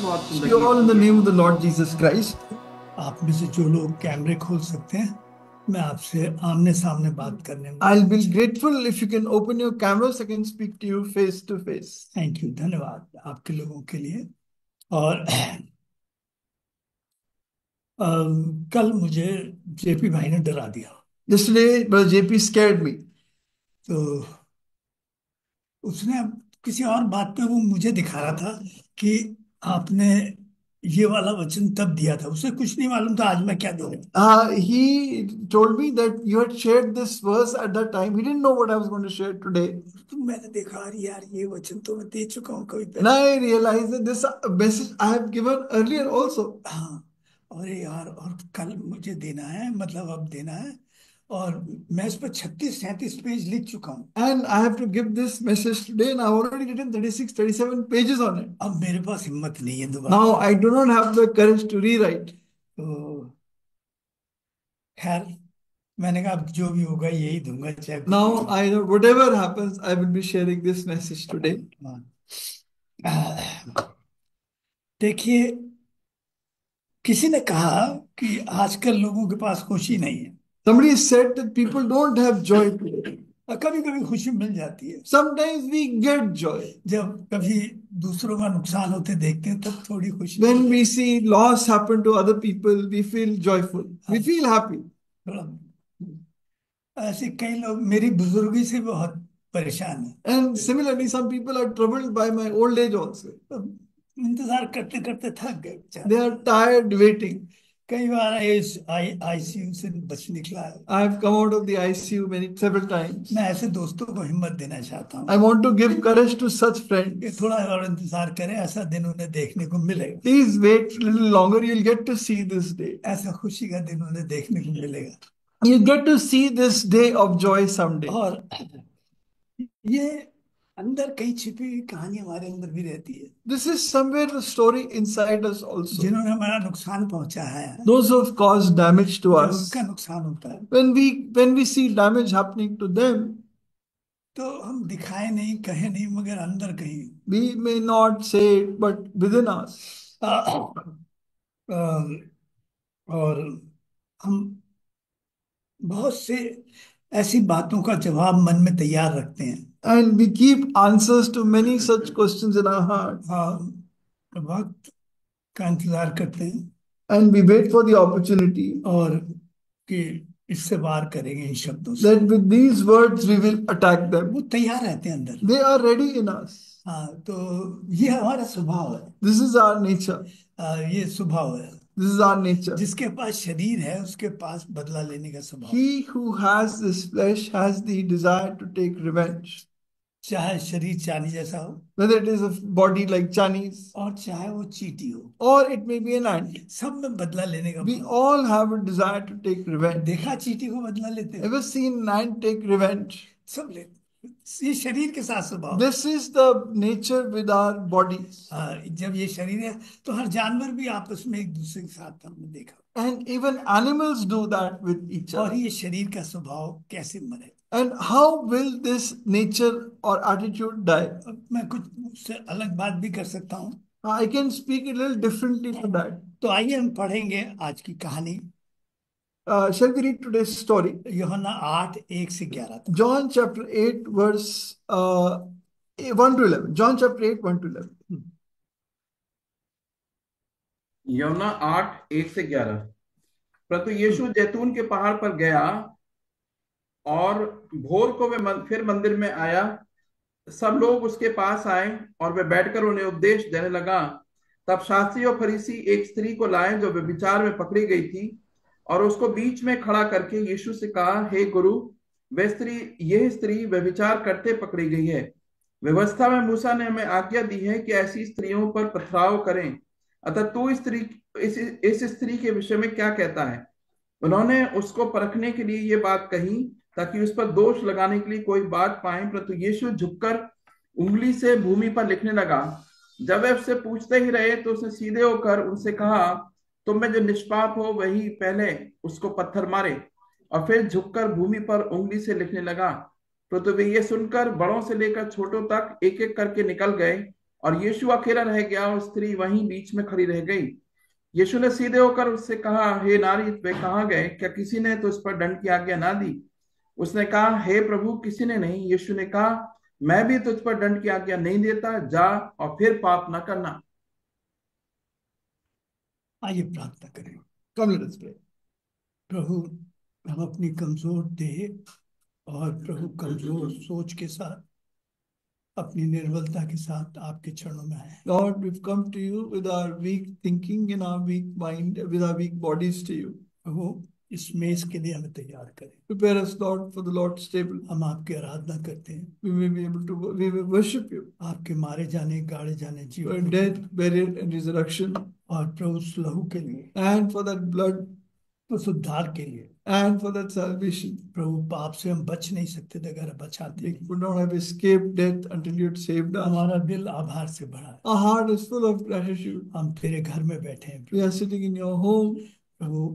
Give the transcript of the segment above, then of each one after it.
बहुत See you जिंदगी all in the होगी। name of the Lord Jesus Christ. आप में से जो लोग कैमरे खोल सकते हैं, मैं आपसे आमने सामने बात करने में I'll be grateful if you can open your cameras. I can speak to you face to face. Thank you, धन्यवाद आपके लोगों के लिए। और कल मुझे जेपी भाई ने डरा दिया। Yesterday, Brother JP scared me. तो उसने किसी और बात पे वो मुझे दिखा रहा था कि आपने ये वाला वचन तब दिया था। उसे कुछ नहीं मालूम था आज मैं क्या दूंगा। He told me that you had shared this verse at that time. He didn't know what I was going to share today. तो मैंने देखा, अरे यार ये वचन तो मैं दे चुका हूँ कभी And पहले। I realized that this message I have given earlier also. हाँ, अरे यार, और कल मुझे देना है, मतलब अब देना है। और मैं इस पर 36-37 पेज लिख चुका हूँ। And I have to give this message today, and I've already written 36, 37 pages on it. अब मेरे पास हिम्मत नहीं है दोबारा। Now I do not have the courage to rewrite. तो खैर, मैंने कहा अब जो भी होगा यही दूंगा, चाहे कुछ Now भी I know whatever happens, I will be sharing this message today. हो। देखिए, किसी ने कहा कि आजकल लोगों के पास खुशी नहीं है। Somebody said that people don't have joy today. और कभी कभी खुशी मिल जाती है, Sometimes we get joy. जब कभी दूसरों का नुकसान होते देखते हैं तब थोड़ी खुशी When we see loss happen to other people, we feel joyful. We feel happy. थोड़ा। ऐसे कई लोग मेरी बुजुर्गी से बहुत परेशान हैं। And similarly, some people are troubled by my old age also. तो इंतजार करते करते थक गए बेचारे। They are tired waiting. कई बार आईसीयू से बच निकला है। I have come out of the ICU several times. मैं ऐसे दोस्तों को हिम्मत देना चाहता हूँ I want to give courage to such कि friends. थोड़ा और इंतजार करें, ऐसा दिन उन्हें देखने को मिलेगा। Please wait a little longer, you'll get to see this day. ऐसा खुशी का दिन उन्हें देखने को मिलेगा। You get to see this day of joy someday. और ये अंदर कई छिपी हुई कहानी हमारे अंदर भी रहती है। This is somewhere the story inside us also. जिन्होंने हमारा नुकसान पहुंचाया है, Those who have caused damage to जब us. उनका नुकसान होता है When we see damage happening to them, तो हम दिखाए नहीं, कहे नहीं, मगर अंदर कहीं we may not say it, but within us. और हम बहुत से ऐसी बातों का जवाब मन में तैयार रखते हैं। And we keep answers to many such questions in our heart. वक्त का इंतजार करते हैं And we wait for the opportunity और कि इससे वार करेंगे इन शब्दों से। that with these words we will attack them. वो तैयार रहते हैं अंदर। They are ready in us. हाँ, तो ये हमारा स्वभाव है। This is our nature. ये स्वभाव है। This is our nature. जिसके पास शरीर है उसके पास बदला लेने का स्वभाव। He who has this flesh has the desire to take revenge. चाहे शरीर चांदी जैसा हो, Whether it is a body like Chinese, और चाहे वो चींटी हो, or it may be an ant. सब में बदला लेने का We भाव। all have a desire to take revenge. देखा चींटी को बदला लेते हो? Ever seen an ant take revenge? सब लेते। ये शरीर के साथ स्वभाव। This is the nature with our bodies. जब ये शरीर है तो हर जानवर भी आपस में एक दूसरे के साथ हमने देखा। And even animals do that with each और other. ये शरीर का स्वभाव कैसे मरे? And how will this nature or attitude die? मैं कुछ उससे अलग बात भी कर सकता हूँ। I can speak a little differently to that. तो आइए हम पढ़ेंगे आज की कहानी। Shall we read today's story? यूहन्ना 8:1-11 तक। John chapter 8 verse 1 to 11. John chapter 8 1 to 11. यौना 8:1-11। परंतु यीशु जैतून के पहाड़ पर गया और भोर को वे फिर मंदिर में आया। सब लोग उसके पास आए और वे बैठकर उन्हें उपदेश देने लगा। तब शास्त्री और फरीसी एक स्त्री को लाए जो व्यभिचार में पकड़ी गई थी, और उसको बीच में खड़ा करके यीशु से कहा, हे गुरु, यह स्त्री व्यभिचार करते पकड़ी गई है। व्यवस्था में मूसा ने हमें आज्ञा दी है कि ऐसी स्त्रियों पर पथराव करें। अतः तू इस स्त्री के विषय में क्या कहता है? उन्होंने उसको परखने के लिए ये बात कही ताकि उस पर दोष लगाने के लिए कोई बात पाए। परंतु यीशु झुककर उंगली से भूमि पर लिखने लगा। जब वे उससे पूछते ही रहे तो उसने सीधे होकर उनसे कहा, तुम में जो निष्पाप हो वही पहले उसको पत्थर मारे। और फिर झुककर भूमि पर उंगली से लिखने लगा। परंतु वे ये सुनकर बड़ों से लेकर छोटों तक एक एक करके निकल गए और यीशु अकेला रह गया और स्त्री वहीं बीच में खड़ी रह गई। यीशु ने सीधे होकर उससे कहा, हे नारी, वे कहाँ गए? क्या किसी ने तो उस पर दंड की आज्ञा ना दी? उसने कहा, हे प्रभु, किसी ने नहीं। यीशु ने कहा, मैं भी तुझ पर दंड की आज्ञा नहीं देता, जा और फिर पाप न करना। आइए प्रार्थना करें। Come, let us pray. प्रभु, हम अपनी कमजोर देह और प्रभु कमजोर सोच के साथ, अपनी निर्बलता के साथ आपके चरणों में आए। Lord, we've come to you with our weak thinking and our weak mind, with our weak bodies to you. प्रभु, इस मेज के लिए हमें तैयार करें। Prepare us, Lord, for the Lord's table. हम आपकी आराधना करते हैं। We may be able to, we will worship you आपके मारे जाने, गाड़े जाने, for जीवन death, burial, and resurrection, और प्रभु उस लहू के लिए, and for that blood, उस उद्धार के लिए। and for that salvation. प्रभु, पाप से हम बच नहीं सकते थे अगर बचाते We नहीं। could not have escaped death until you had saved us. हमारा दिल आभार से भरा है। Our heart is full of gratitude. हम तेरे घर में बैठे हैं। We are sitting in your home. प्रभु,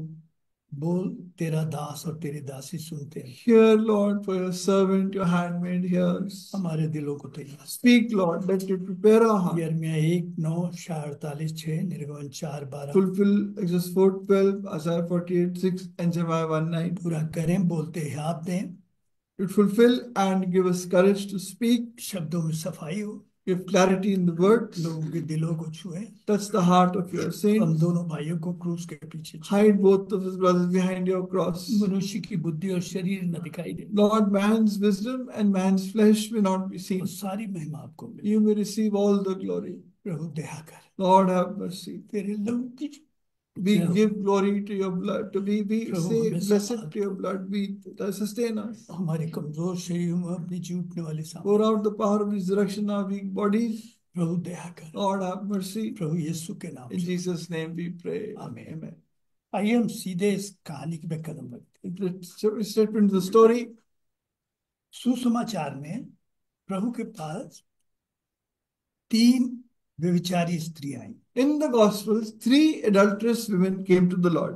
बोल, तेरा दास और तेरी दासी सुनते हैं। Hear, Lord, for your servant, your handmaid hears. हमारे दिलों को तैयार। Speak, Lord, let it prepare our heart. यिर्मयाह 1:9-48, निर्गमन 4:12 Fulfill Exodus 4:12, Isaiah 48:6, and Jeremiah 1:9. पूरा करें, बोलते हियाब दें, It fulfill and give us courage to speak, शब्दों में सफाई हो, give clarity in the words, लोगों के दिलों को छुए। touch the heart of your हम saints. दोनों भाइयों को क्रूस के पीछे छुए। Hide both of his brothers behind your cross. मनुष्य की बुद्धि और शरीर न दिखाई दे, Lord, man's wisdom and man's flesh may not be और seen. सारी महिमा आपको मिले। You may receive all the glory. प्रभु दया कर, Lord, have mercy. तेरे लहू की We जय हो। give glory to your blood. We Prabhu, say, हमें blessed संभाल to your blood. We sustain us. हमारे कमजोर शरीर में अपनी जीतने वाली सामर्थ। Pour out the power of resurrection in our weak bodies. प्रभु दया कर, Lord, have mercy. प्रभु यीशु के नाम In से। Jesus' name we pray. Amen. Amen. आइए हम सीधे इस कहानी में कदम रखते हैं। Let's step into the story. सुसमाचार में प्रभु के पास 3 व्यभिचारी स्त्रियां आई। In the Gospels, 3 adulterous women came to the Lord.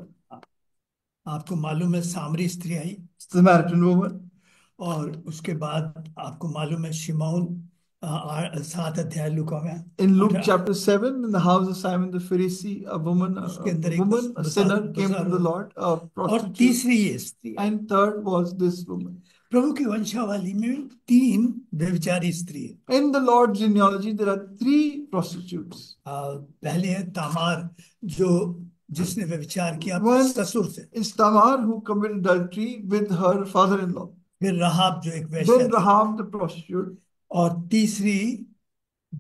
आपको मालूम है सामरी स्त्री आई, Samaritan woman. और उसके बाद आपको मालूम है शिमौन 7 अध्याय लूका में। In Luke chapter 7, in the house of Simon the Pharisee, a woman, उसके अंदर a एक woman, a sinner came to the Lord, a और prostitute. तीसरी ये स्त्री। And third was this woman. प्रभु की वंशावली में 3 व्यभिचारी स्त्री है। In the Lord's genealogy, there are 3 prostitutes. पहले है तामार, जो जिसने व्यभिचार किया One ससुर से। is Tamar, who committed adultery with her father-in-law. फिर राहाब, जो एक वेश्या Then थी। Rahab the prostitute. और तीसरी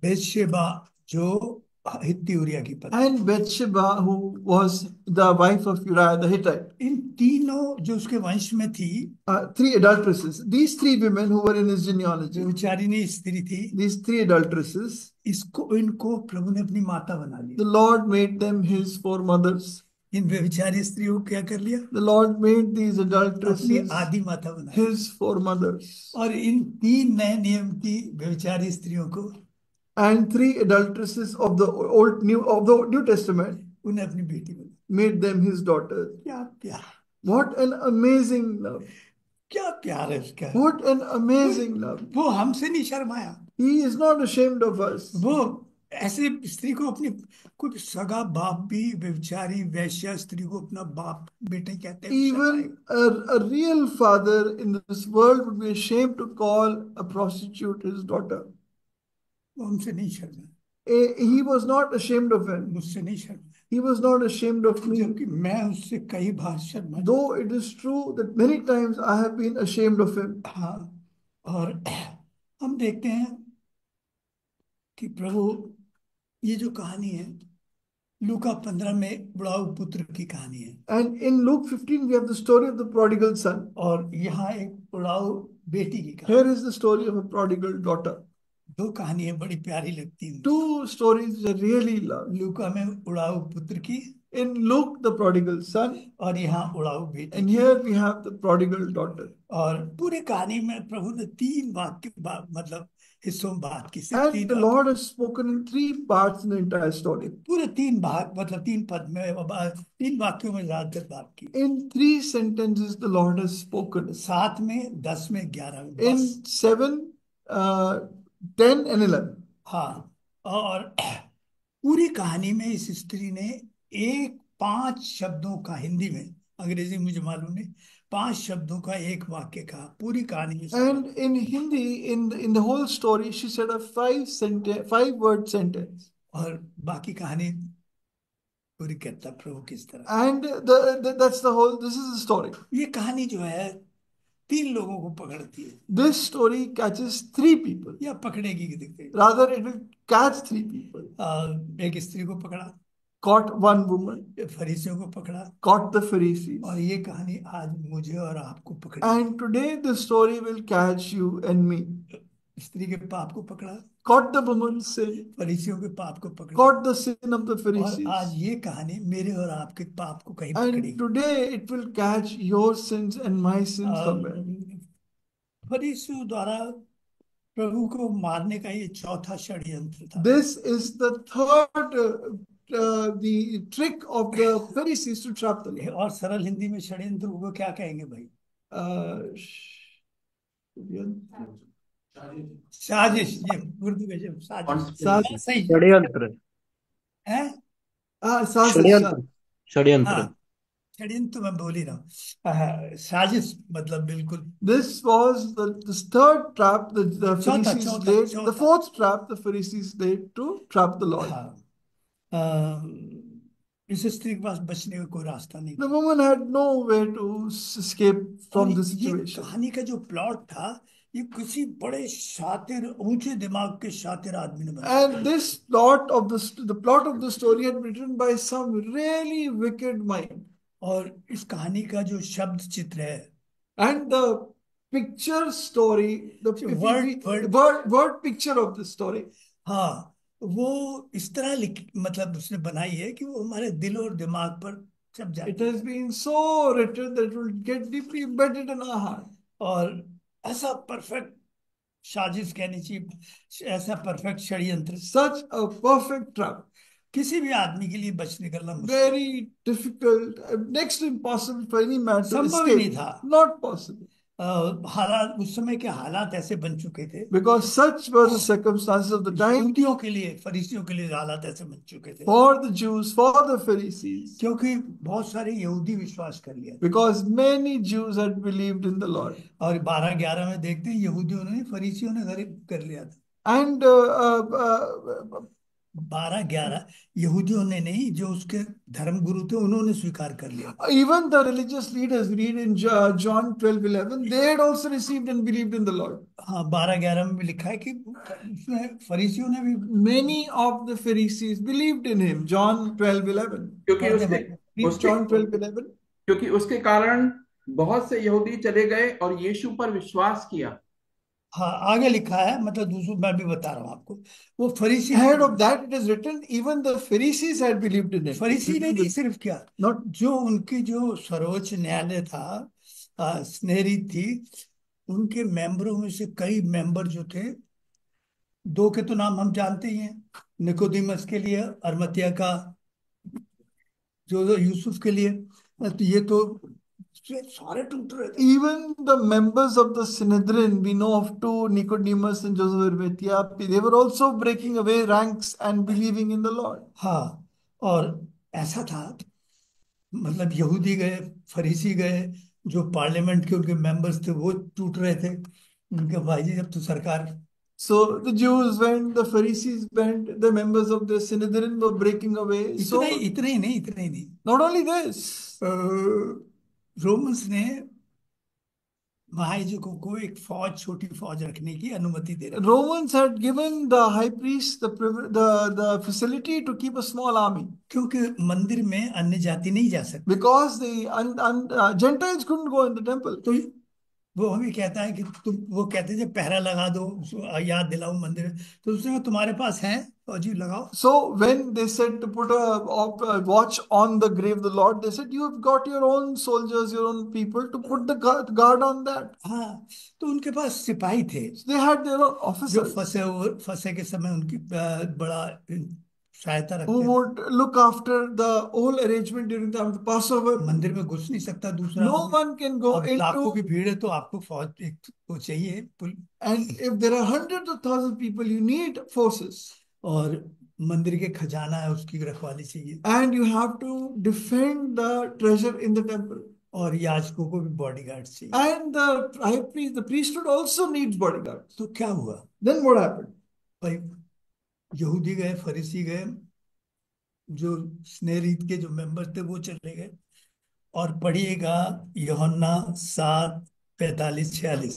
बेतशेबा, जो हित्ती उरिया की पत्नी। And Bathsheba, who was the wife of Uriah the Hittite. इन तीनों जो उसके वंश में थी, 3 adulteresses. These 3 women who were in his genealogy, व्यभिचारिणी स्त्री थी, these 3 adulteresses, इनको प्रभु ने अपनी माता बना the लिया। Lord made them his foremothers. इन व्यभिचारी स्त्रियों को क्या कर लिया? The Lord made these अपनी adulteresses आदि माता बना लिया। his foremothers. और इन 3 नए नियम की व्यभिचारी स्त्रियों को, And 3 adulteresses of the New Testament उन्हें अपनी बेटी बना। made them his daughters. क्या प्यार, What an amazing love. क्या प्यार है उसका। What an amazing love. वो हमसे नहीं शर्माया। He is not ashamed of us. वो ऐसे स्त्री को अपनी, कुछ सगा बाप भी व्यभिचारी वैश्या स्त्री को अपना बाप बेटे कहते हैं। Even a real father in this world would be ashamed to call a prostitute his daughter. वो हमसे नहीं Sharma. He was not ashamed of him. मुझसे नहीं Sharma, He was not ashamed of me. जबकि मैं उससे कई बार Sharma. Though it is true that many times I have been ashamed of him. हाँ, और हम देखते हैं कि प्रभु, ये जो कहानी है लूका 15 में बुढ़ाऊ पुत्र की कहानी है। And in Luke 15 we have the story of the prodigal son. और यहाँ एक बुढ़ाऊ बेटी की कहानी। Here is the story of a prodigal daughter. 2 कहानियां बड़ी प्यारी लगती हैं। 2 stories I really love. लूका में बुढ़ाऊ पुत्र की, In Luke the prodigal son, और यहाँ उड़ाऊ बेटी। and here we have the prodigal daughter. और पूरी कहानी में प्रभु ने 3 वाक्य मतलब हिस्सों में बात की। And the Lord has spoken in 3 parts in the entire story. पूरे 3 भाग मतलब 3 पद में 3 वाक्यों में ज्यादातर बात की। In 3 sentences the Lord has spoken. 7 में, 10 में, 11 में। In 7, 10 and 11. हाँ, और पूरी कहानी में इस स्त्री ने एक 5 शब्दों का, हिंदी में, अंग्रेजी में मुझे मालूम नहीं, 5 शब्दों का एक वाक्य कहा पूरी कहानी में। And in Hindi, in the whole story, she said a 5 word sentence. और बाकी कहानी पूरी करता प्रभु किस तरह। And that's the whole. This is the story. ये कहानी जो है 3 लोगों को पकड़ती है, This story catches 3 people. या पकड़ेगी कि दिखते Rather, it will catch 3 people. एक स्त्री को पकड़ा, Caught one woman, फरीसियों को पकड़ा, caught the Pharisees. और ये कहानी आज मुझे और आपको पकड़ी। And today the story will catch you and me. स्त्री के पाप को पकड़ा, Caught the woman's sin, फरीसियों के पाप को पकड़ा, caught the sin of the और Pharisees. आज ये कहानी मेरे और आपके पाप को कहीं पकड़ेगी। And today it will catch your sins and my sins somewhere. फरीसियों द्वारा प्रभु को मारने का ये चौथा षड्यंत्र था। This is the third the trick of the Pharisees to trap the Lord. और सरल हिंदी में षड्यंत्र को क्या कहेंगे भाई? साजिश। ये उर्दू में जब साजिश, सही षड्यंत्र है। षड्यंत्र षड्यंत्र हाँ, षड्यंत्र मैं बोल ही रहा हूँ, साजिश मतलब बिल्कुल। This was the third trap that the Pharisees laid. चौथा। The fourth trap the Pharisees laid to trap the Lord. हाँ, इस स्त्री के पास बचने का कोई रास्ता नहीं। The woman had no way to escape from the situation. कहानी का जो प्लॉट था ये किसी बड़े शातिर, ऊंचे दिमाग के शातिर आदमी ने बनाया। And this plot of the plot of the story had been written by some really wicked mind. और इस कहानी का जो शब्द चित्र है, And the picture story, the word picture of the story, हाँ, वो इस तरह मतलब उसने बनाई है कि वो हमारे दिल और दिमाग पर छप जाए। it has been so written that it will get deeply embedded in our heart. और ऐसा परफेक्ट साजिश कहनी चाहिए, ऐसा परफेक्ट षड्यंत्र, Such a perfect trap. किसी भी आदमी के लिए बच निकलना Very difficult, next to impossible for any man to संभव ही नहीं escape. था। Not possible. हालात, उस समय के हालात ऐसे बन चुके थे, Because such were the circumstances of the time. यहूदियों के लिए, फरीसियों के लिए हालात ऐसे बन चुके थे, For the Jews, for the Pharisees. क्योंकि बहुत सारे यहूदी विश्वास कर लिया। Because many Jews had believed in the Lord. और 12-11 में देखते हैं यहूदियों ने, फरीसियों ने गरीब कर लिया था। And 12-11 यहूदियों ने नहीं, जो उसके धर्म गुरु थे उन्होंने स्वीकार कर लिया। even the religious leaders, read in John 12:11, they had also received and believed in the Lord. हाँ, 12-11 में लिखा है कि उसमें फरीसियों ने भी, Many of the Pharisees believed in him. John 12:11. क्योंकि Read John 12:11. क्योंकि उसके कारण बहुत से यहूदी चले गए और यीशु पर विश्वास किया। हाँ, आगे लिखा है, मतलब दूसरों, मैं भी बता रहा हूँ आपको, वो फरीसी, Ahead of that, it is written, even the Pharisees had believed in him. फरीसी ने नहीं सिर्फ क्या, Not जो उनकी जो सर्वोच्च न्यायालय था, स्नेरी थी, उनके मेंबरों में से कई मेंबर जो थे, 2 के तो नाम हम जानते ही हैं, निकोदिमस के लिए, अरमतिया का जो यूसुफ के लिए, तो ये तो सारे टूट रहे थे। even the members of the Sanhedrin, we know of 2, Nicodemus and Joseph of Arimathea, they were also breaking away ranks and believing in the Lord. हाँ, और ऐसा था, मतलब यहूदी गए, फरीसी गए, जो पार्लियामेंट के उनके मेंबर्स थे वो टूट रहे थे। उनके भाई जी, जब तो सरकार, So the Jews went, the Pharisees went, the members of the Sanhedrin were breaking away. So इतने ही नहीं, not only this, रोमन्स ने महायाजकों को एक फौज, छोटी फौज रखने की अनुमति दे रहे। Romans had given the high priest the facility to keep a small army क्योंकि मंदिर में अन्य जाति नहीं जा सकती, because the Gentiles couldn't go in the temple. तो वो हमें कहता है कि तुम, वो कहते हैं जब पहरा लगा दो, याद दिलाओ मंदिर, तो उसने कहा तुम्हारे पास है फौजी, लगाओ। So when they said to put a watch on the grave of the Lord, they said, you have got your own soldiers, your own people to put the guard on that. हाँ, तो उनके पास सिपाही थे, So they had their own जो officers फंसे के समय उनकी बड़ा सहायता who रखते थे। would look after the whole arrangement during the time of the Passover. मंदिर में घुस नहीं सकता दूसरा No आदमी। one can go अब लाखों की into, भीड़ है तो आपको फौज एक वो चाहिए, and if there are hundreds of thousands of people, you need forces. और मंदिर के खजाना है उसकी रखवाली चाहिए, and you have to defend the treasure in the temple. और याजकों को भी बॉडीगार्ड चाहिए। And the high priest, the priesthood also needs bodyguards. तो क्या हुआ Then what happened? भाई, यहूदी गए, फरीसी गए, जो स्नेरित के जो मेंबर थे वो चले गए। और पढ़िएगा यूहन्ना 7:45-46।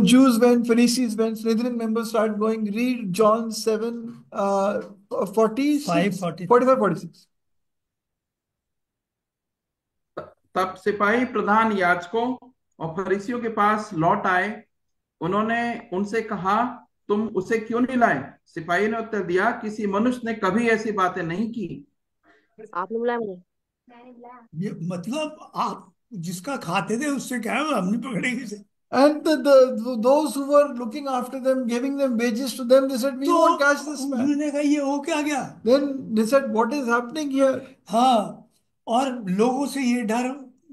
Jews went, Pharisees went, Sanhedrin members started going. Read John 7, 46, 45, 46. तब सिपाही प्रधान याजकों और फरीसियों के पास लौट आए। उन्होंने उनसे कहा, तुम उसे क्यों नहीं लाए? सिपाही ने उत्तर दिया, किसी मनुष्य ने कभी ऐसी बातें नहीं की। आपने बुलाया मुझे? ये मतलब आप जिसका खाते थे उससे क्या है, हम नहीं पकड़ेंगे इसे। And those who were looking after them, giving them wages to them, they said, we won't catch this man. उन्होंने कहा ये हो क्या गया? Then they said, what is happening here? हाँ, और लोगों से ये डर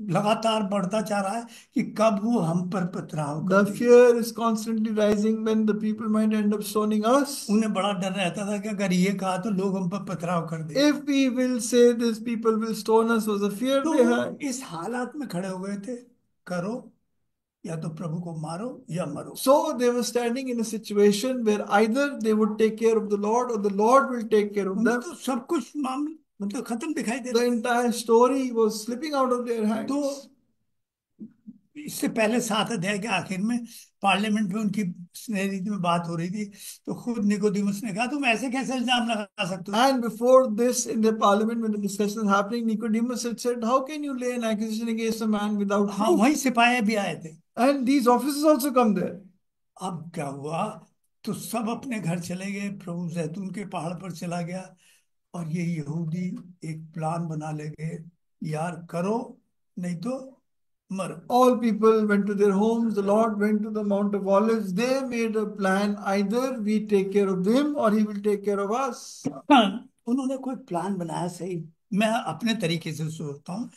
लगातार बढ़ता जा रहा है कि कब वो हम पर पथराव कर The देंगे। fear is constantly rising when the people might end up stoning us. उन्हें बड़ा डर रहता था कि अगर ये कहा तो लोग हम पर पथराव कर देंगे। If we will say this, people will stone us, was a fear they had. तो इस हालात में खड़े हो गए थे, करो या तो प्रभु को मारो या मरो। So they were standing in a situation where either they would take care of the Lord or the Lord will take care of them. तो सब कुछ मामला मतलब खत्म दिखाई दे The रहा है। entire story was slipping out of their hands. तो इससे पहले 7 अध्याय के आखिर में पार्लियामेंट में उनकी स्नेह में बात हो रही थी, तो खुद निकोदेमुस ने कहा, तुम ऐसे कैसे इल्जाम लगा सकते हो? And before this, in the parliament, when the discussion was happening, Nicodemus had said, how can you lay an accusation against a man without हाँ, proof? वही सिपाही भी आए थे। And these officers also come there. अब क्या हुआ, तो सब अपने घर चले गए, प्रभु जैतून के पहाड़ पर चला गया, और ये यहूदी एक प्लान बना ले गए, यार करो नहीं तो मरो। All people went to their homes. The Lord went to the Mount of Olives. They made a plan. Either we take care of him or he will take care of us. उन्होंने कोई plan बनाया सही, मैं अपने तरीके से सोचता हूँ,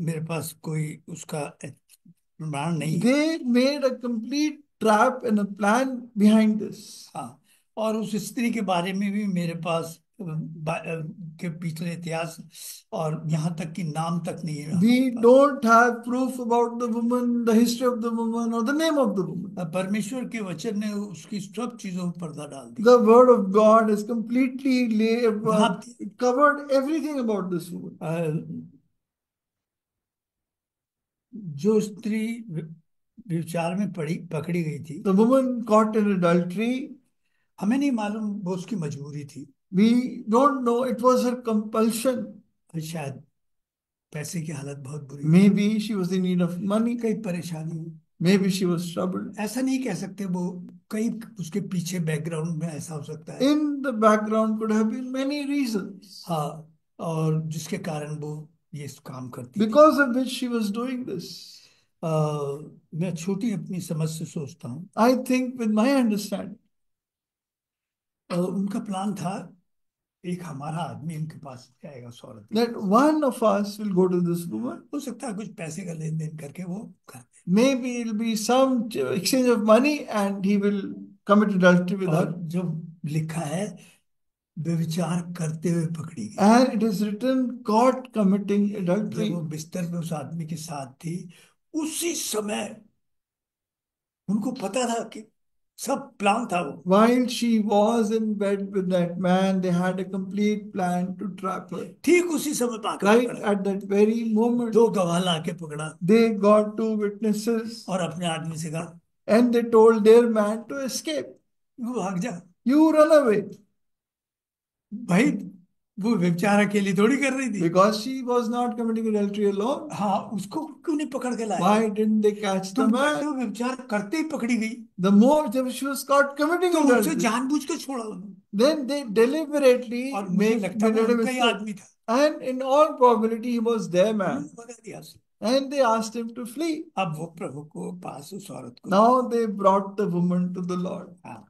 मेरे पास कोई उसका प्रमाण नहीं है। They made a complete trap and a plan behind this. हाँ, और उस स्त्री के बारे में भी मेरे पास के पिछले इतिहास और यहाँ तक कि नाम तक नहीं है। We don't have proof about the woman, the history of the woman, or the name of the woman. परमेश्वर के वचन ने उसकी सब चीजों पर पर्दा डाल दिया। The word of God has completely covered everything about this woman. जो स्त्री व्यभिचार में पकड़ी गई थी, The woman caught in adultery, हमें नहीं मालूम वो उसकी मजबूरी थी, we don't know, it was her compulsion. शायद पैसे की हालत बहुत बुरी, Maybe she was in need of money, कई परेशानी हुई, maybe she was troubled. ऐसा नहीं कह सकते, वो कई उसके पीछे बैकग्राउंड में ऐसा हो सकता है। In the background could have been many reasons. हाँ, और जिसके कारण वो ये काम करती because of which she was doing this. मैं छोटी अपनी समझ से सोचता हूँ, I think with my understanding, उनका प्लान था एक हमारा आदमी इनके पास जाएगा, उस औरत that one of us will go to this woman. हो सकता है कुछ पैसे का लेन देन करके वो कर दे, Maybe it'll be some exchange of money and he will commit adultery with और her. जो लिखा है व्यभिचार करते हुए पकड़ी गई, And it is written, caught committing जब adultery. वो बिस्तर पे उस आदमी के साथ थी, उसी समय उनको पता था कि सब प्लान था वो। While she was in bed with that man, they had a complete plan to trap her. ठीक उसी समय पाकर Right पकड़ा, at that very moment, 2 गवाह लाके पकड़ा, they got 2 witnesses और अपने आदमी से कहा and they told their man to escape. वो भाग जा। You run away. भाई वो व्यभिचार अकेली थोड़ी कर रही थी, Because she was not committing adultery alone. हाँ, उसको क्यों नहीं पकड़ के लाए? Why didn't they catch the तुम man? तो व्यभिचार करते ही पकड़ी गई, The more she was caught committing तो उसे adultery, जानबूझ के छोड़ा उन्होंने, then they deliberately और मुझे लगता है made a उनका ही mistake. आदमी था, And in all probability, he was their man. उन्होंने भगा दिया उसे। And they asked him to flee. अब वो प्रभु को पास उस औरत को, Now they brought the woman to the Lord. हाँ,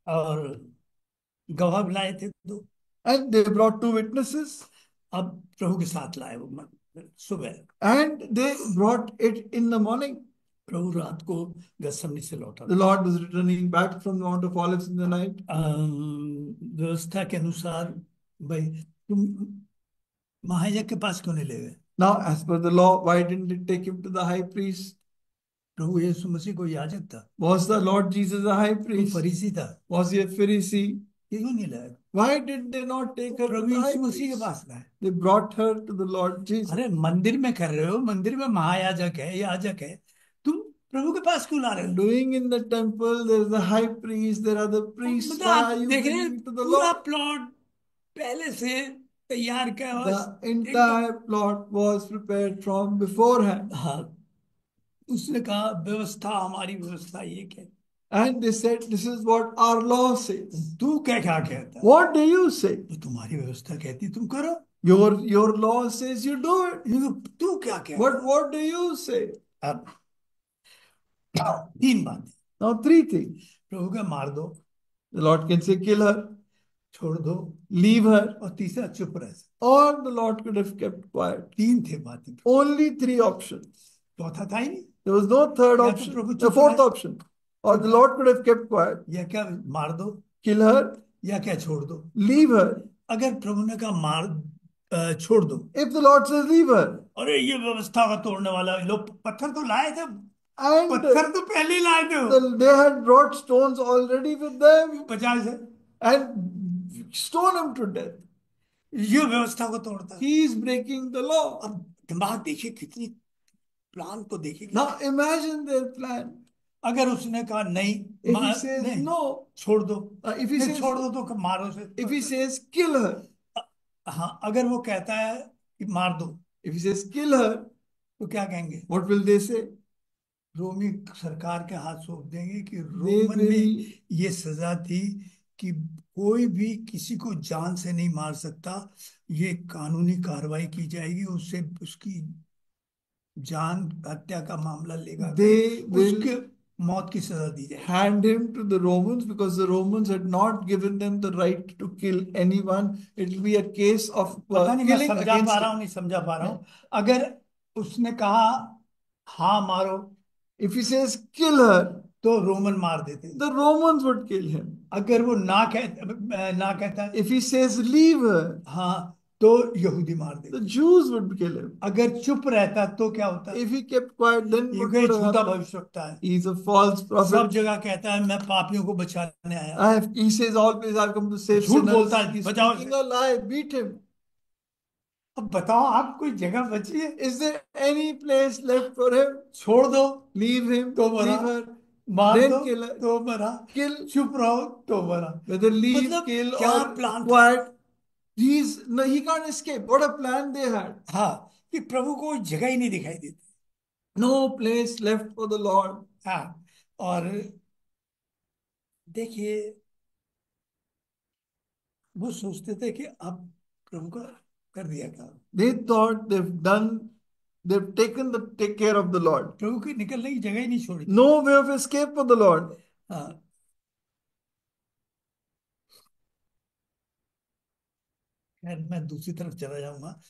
और गवाह बुलाए थे 2, And they brought 2 witnesses. अब प्रभु के साथ लाए वो सुबह। And they brought it in the morning. प्रभु रात को गethsemane से लौटा The Lord was returning back from the Mount of Olives in the night. व्यवस्था के अनुसार भाई तुम महायाजक के पास क्यों नहीं ले गए? Now, as per the law, why didn't it take him to the high priest? प्रभु यीशु मसीह को याजक था, Was the Lord Jesus a high कोई priest? फरीसी था, Was he a Pharisee? ये क्यों नहीं लाया? Why did they not take her to Prabhu the high यीशु मसीह के priest? पास लाए। They brought her to the Lord Jesus. अरे मंदिर में कर रहे हो, मंदिर में महायाजक है, याजक है, तुम प्रभु के पास क्यों ला रहे हो? Doing in the temple, there is a high priest, there are the priests. मतलब Why आप are you देख रहे bringing हैं to the पूरा Lord? प्लॉट पहले से तैयार किया हुआ The entire plot was prepared from beforehand. हाँ, उसने कहा व्यवस्था हमारी व्यवस्था ये क्या? And they said, this is what our law says. तू क्या क्या कहता है? What do you say? तो तुम्हारी व्यवस्था कहती तुम करो, Your law says you do it. तू क्या कहता है? What do you say? अब तीन बातें, Now, three things. प्रभु का मार दो, The Lord can say, kill her, छोड़ दो, leave her, और तीसरा चुप रह। or the Lord could have kept quiet. तीन थे बातें, Only three options. चौथा था ही नहीं। There was no third या तो option, प्रभु the चुप fourth रहे, option. Or the Lord could have kept quiet. या क्या मार दो, Kill her, या क्या छोड़ दो। leave her. अगर प्रभु ने कहा छोड़ दो, If the Lord says leave her, अरे ये व्यवस्था का तोड़ने वाला, लोग पत्थर तो लाए थे, and पत्थर तो पहले ही लाए थे, they had brought stones already with them, 50 है, and stone him to death. ये व्यवस्था को तोड़ता है। He is breaking the law. अब दिमाग देखिए, कितनी प्लान को देखिए। Now imagine their plan. अगर उसने कहा नहीं, If he says नहीं, no, छोड़ दो, if he नहीं, says, छोड़ दो तो मारो से। if he says kill her, हाँ, अगर वो कहता है कि मार दो, if he says kill her, तो क्या कहेंगे? what will they say? रोमी सरकार के हाथ सौंप देंगे कि They रोमन में will, ये सजा थी कि कोई भी किसी को जान से नहीं मार सकता, ये कानूनी कार्रवाई की जाएगी, उससे उसकी जान हत्या का मामला लेगा, they will उसके मौत की सजा दी जाएगी। hand him to the Romans because the Romans had not given them the right to kill anyone. It will be a case of पता नहीं मैं killing समझा against पा रहा them. हूँ, नहीं समझा पा रहा हूँ। अगर उसने कहा हाँ मारो, If he says kill her, तो रोमन मार देते, the Romans would kill him. अगर वो ना कहता If he says leave her, हाँ, तो यहूदी मार देते, the Jews would kill him. अगर चुप रहता तो क्या होता? If he kept quiet, then ये what कोई would have झूठा happened? भविष्यवक्ता है, He's a false सब prophet. जगह कहता है मैं पापियों को बचाने आया, He says all places I've come to save झूठ sinners. बोलता है, He's बचाओ speaking a lie. Beat him. अब बताओ आप, कोई जगह बची है? Is there any place left for him? छोड़ दो Leave him. तो मरा, Leave her. मार Then दो kill her. तो मरा, Kill. चुप रहो तो मरा। Whether leave, मतलब kill, क्या or प्लान था? quiet, he can't escape. What a plan they had. हाँ, कि प्रभु को जगह ही नहीं दिखाई देती। No place left for the Lord. हाँ, और देखिए वो सोचते थे कि अब प्रभु का कर दिया काम, They thought they've take care of the Lord. प्रभु की निकलने की जगह ही नहीं छोड़ी। No way of escape for the Lord. हाँ, खैर मैं दूसरी तरफ चला जाऊंगा।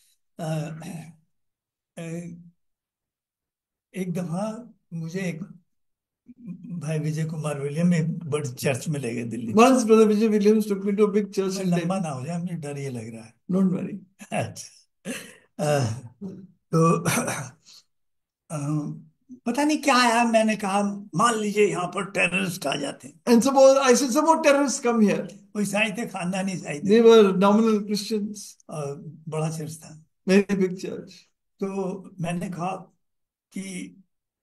एक दफा मुझे एक भाई विजय कुमार विलियम एक बड़ी चर्च में ले गए Delhi. Once Brother Vijay Williams took me to a big church in लंबा Delhi. ना हो जाए, मुझे डर ये लग रहा है। Don't worry. अच्छा, तो पता नहीं क्या है, मैंने कहा मान लीजिए यहाँ पर टेररिस्ट आ जाते हैं, And I said, suppose terrorists come here. वो ईसाई थे, खानदानी ईसाई थे, They were nominal Christians. बड़ा चर्च था। Very big church. तो मैंने कहा कि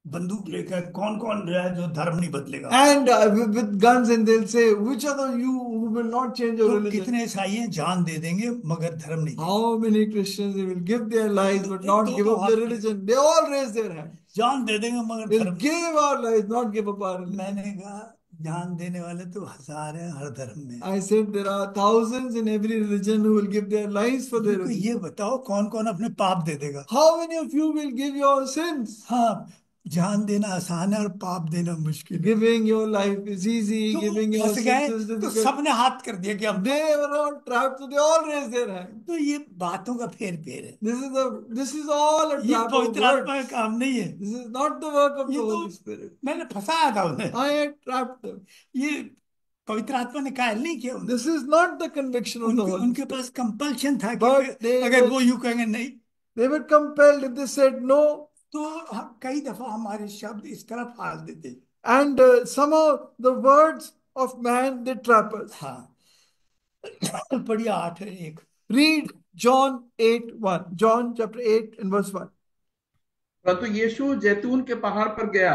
बंदूक लेकर कौन कौन है जो धर्म नहीं बदलेगा, And with guns, and they'll say, which are you who will not change your तो religion? कितने ईसाई हैं जान दे देंगे मगर धर्म नहीं, How many Christians they will give their lives but not give up their religion? They all raise their hand. जान दे देंगे मगर They'll धर्म। give our lives, not give up our religion. मैंने कहा जान देने वाले तो हजार हैं हर धर्म में, I said there are thousands in every religion who will give their lives for their तो religion. ये बताओ कौन कौन अपने पाप दे देगा? How many of you will give your sins? हाँ, जान देना आसान है और पाप देना मुश्किल है। Giving your life is easy, तो giving your फंस गए sins is तो difficult. सबने हाथ कर दिया कि हम They were all trapped, so they all raised their hand. तो ये बातों का फेर फेर है, This is all a ये trap of पवित्र आत्मा का words. काम नहीं है। This is not the work of ये the तो Holy Spirit. मैंने फंसाया था उन्हें, I had trapped them. ये पवित्र आत्मा ने कायल नहीं किया उन्हें। This is not the conviction of the Holy उनके Spirit. पास कंपल्शन था कि But they अगर were- वो यूं कहेंगे नहीं, They were compelled. If they said no, तो कई दफा हमारे शब्द इस तरह फाड़ देते। and somehow the words of man, they trap us. हाँ, पढ़िए 8:1। Read John 8:1. John chapter 8 and verse 1. परंतु यीशु जैतून के पहाड़ पर गया।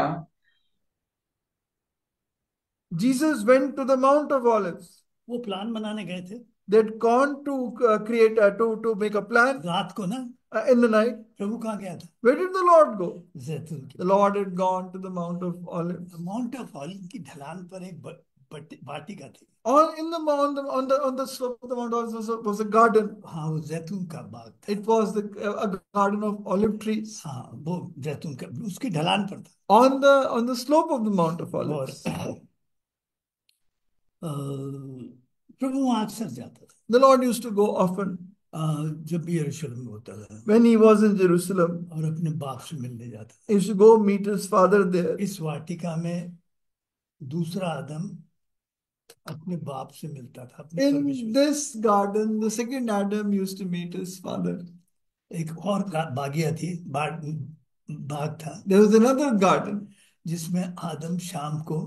Jesus went to the Mount of Olives. वो प्लान बनाने गए थे They'd gone to create to make a plan रात को ना। in the night. प्रभु कहाँ गया था? Where did the Lord go? जैतून की। The Lord had gone to the Mount of Olives. Mount of olive की ढलान पर एक वाटिका थी। On the slope of the Mount of Olives was a garden. हाँ, वो जैतून का बाग था। It was a garden of olive trees. हाँ, वो जैतून का उसकी ढलान पर था। On the slope of the Mount of और Olives. प्रभु वहां अक्सर जाता था The Lord used to go often जब भी यरूशलेम में होता था, when he was in Jerusalem. और अपने बाप से मिलने जाता था। He used to go meet his father there. इस वाटिका में दूसरा आदम अपने बाप से मिलता था, अपने In परमेश्वर से। this garden, the second Adam used to meet his father. एक और बागिया थी, बाग था There was another garden जिसमें आदम शाम को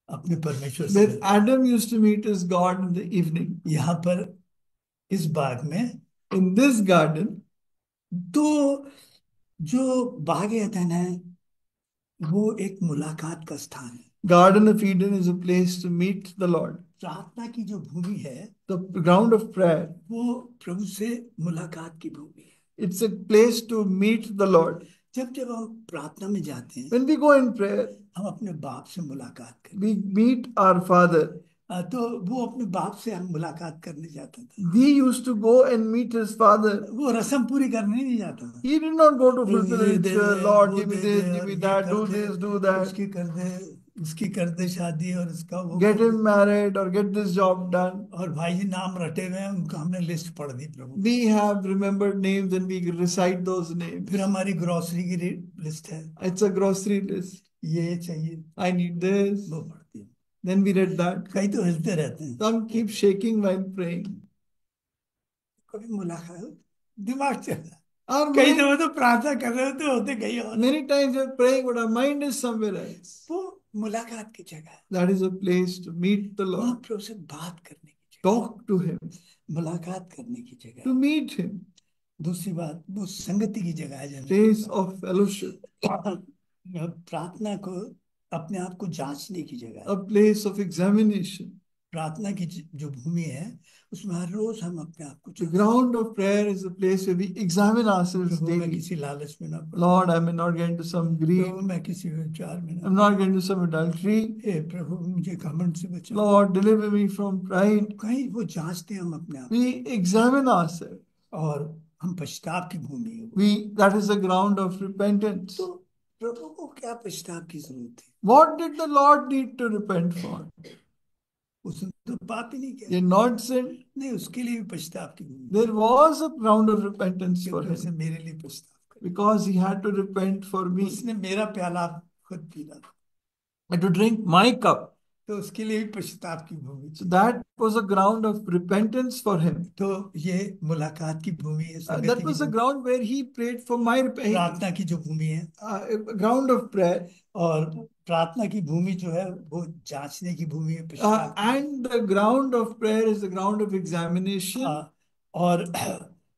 अपने परमेश्वर से where मिलता। Adam used to meet his God in the evening. यहाँ पर इस बाग में, In this garden, तो जो बाग एदन है वो एक मुलाकात का स्थान है। Garden of Eden is a place to meet the Lord. प्रार्थना की जो भूमि है The ground of prayer, वो प्रभु से मुलाकात की भूमि है। it's a place to meet the Lord. जब हम प्रार्थना में जाते हैं, When we go in prayer, हम अपने बाप से मुलाकात करते we meet our Father. हैं। तो वो अपने बाप से हम मुलाकात करने जाता था। He used to go and meet his Father. वो रस्म पूरी करने नहीं जाता था। He did not go to fulfill ये it. दे दे, Lord, वो give me they this, they, give और me ये that, कर do they, this, do that. उसकी कर दे शादी, और इसका वो Get कर दे। him married or get this job done. और भाई जी नाम रटे हुए हैं, उनका हमने लिस्ट पढ़ दी प्रभु। We have remembered names and we recite those names. फिर हमारी ग्रोसरी की लिस्ट है, It's a grocery list. ये चाहिए, I need this. वो पढ़ती है। Then we read that. कई तो हिलते रहते हैं, Some keep shaking while praying. कभी मुलाकात दिमाग चला। Our कई mind, दफा तो प्रार्थना कर रहे होते होते कहीं और। many times we're praying, but our mind is somewhere else. वो मुलाकात की जगह है, That is a place to meet the वहां Lord, प्रभु से बात करने की जगह, talk to Him, मुलाकात करने की जगह to है। meet Him, दूसरी बात, वो संगति की जगह है जहाँ place of fellowship, प्रार्थना को अपने आप को जांचने की जगह है। a place of examination. प्रार्थना की जो भूमि है उसमें हर रोज हम अपने आप को The ground of prayer is a place where we examine ourselves प्रभु मैं daily. किसी लालच में ना पड़ूं, Lord, I may not get into some greed. प्रभु मैं किसी व्यभिचार में ना I'm not getting into some adultery. हे प्रभु मुझे घमंड से बचाओ। Lord, deliver me from pride. कहीं वो जांचते हैं हम अपने आप, We examine ourselves. और हम पश्चाताप की भूमि है वो। That is the ground of repentance. तो प्रभु को क्या पश्चाताप की जरूरत थी? What did the Lord need to repent for? उसने तो पाप ही नहीं He किया। had not sinned. नहीं, उसके लिए भी पश्चाताप की भूमि There was a ground of repentance for क्योंकि उसने him मेरे लिए पश्चाताप किया। because he had to repent for me उसने मेरा प्याला खुद पीना था, and to drink my cup. तो उसके लिए भी पश्चाताप की भूमि So थी। that was a ground of repentance for him. तो ये मुलाकात की भूमि है, संगति That की was a Bhumi, ground where he prayed for my repentance. प्रार्थना की जो भूमि है। A ground of prayer. और प्रार्थना की भूमि जो है वो जांचने की भूमि है, पश्चाताप की। And the ground of prayer is the ground of examination. और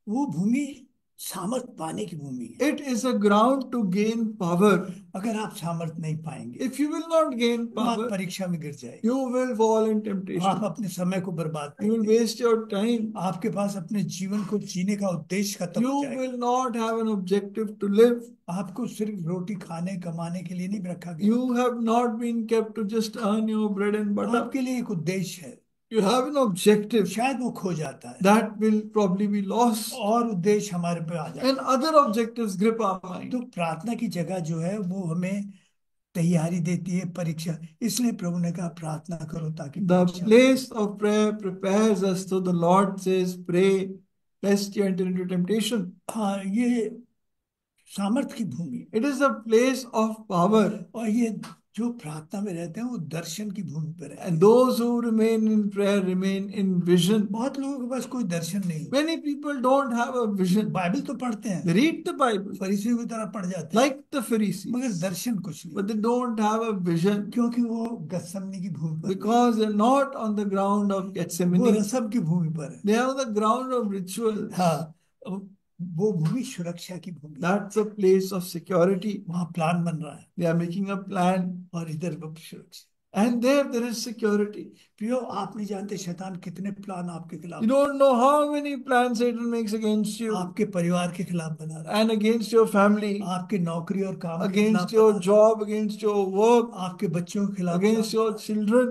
वो भूमि सामर्थ पाने की भूमि है। It is a ground to gain power. अगर आप सामर्थ नहीं पाएंगे, If you will not gain तो आप power, परीक्षा में गिर जाएंगे, you will fall in आप temptation. अपने समय को बर्बाद You will करेंगे, waste your time. आपके पास अपने जीवन को जीने का उद्देश्य खत्म You हो जाएगा। will not have an objective to live. आपको सिर्फ रोटी खाने कमाने के लिए नहीं रखा गया, You have not been kept to just earn your bread and butter. आपके लिए एक उद्देश्य है। you have an objective, शायद वो खो जाता है that will probably be lost, और उद्देश्य हमारे पे आ जाता and other objectives grip our है। mind. तो प्रार्थना की जगह जो है वो हमें तैयारी देती है परीक्षा, इसलिए प्रभु ने कहा प्रार्थना करो ताकि The परीक्षा हो। place of prayer prepares us, so the Lord says, pray lest you enter into temptation. हाँ, ये सामर्थ की भूमि It is a place of power, और ये जो प्रार्थना में रहते हैं वो दर्शन की भूमि पर रहते हैं। and those who remain in prayer remain in vision. बहुत लोगों के पास कोई दर्शन नहीं, Many people don't have a vision. Bible तो पढ़ते हैं, They read the Bible फरीसियों की तरह पढ़ जाते हैं, like the Pharisees, मगर दर्शन कुछ नहीं, but they don't have a vision क्योंकि वो गत्समनी की भूमि पर, because they're not on the ground of वो Gethsemane. रसम की भूमि पर है। They are on the ground of ritual. हाँ, वो भूमि सुरक्षा की भूमि, That's a place of security. वहां प्लान बन रहा है They are making a plan, और इधर वो सुरक्षा। and there is security. प्रियो, आप नहीं जानते शैतान कितने प्लान आपके खिलाफ, You don't know how many plans Satan makes against you आपके परिवार के खिलाफ बना रहा है, and against your family, आपके नौकरी और काम के against खिलाफ your बना रहा job, against your work, है, आपके बच्चों के खिलाफ, against your children.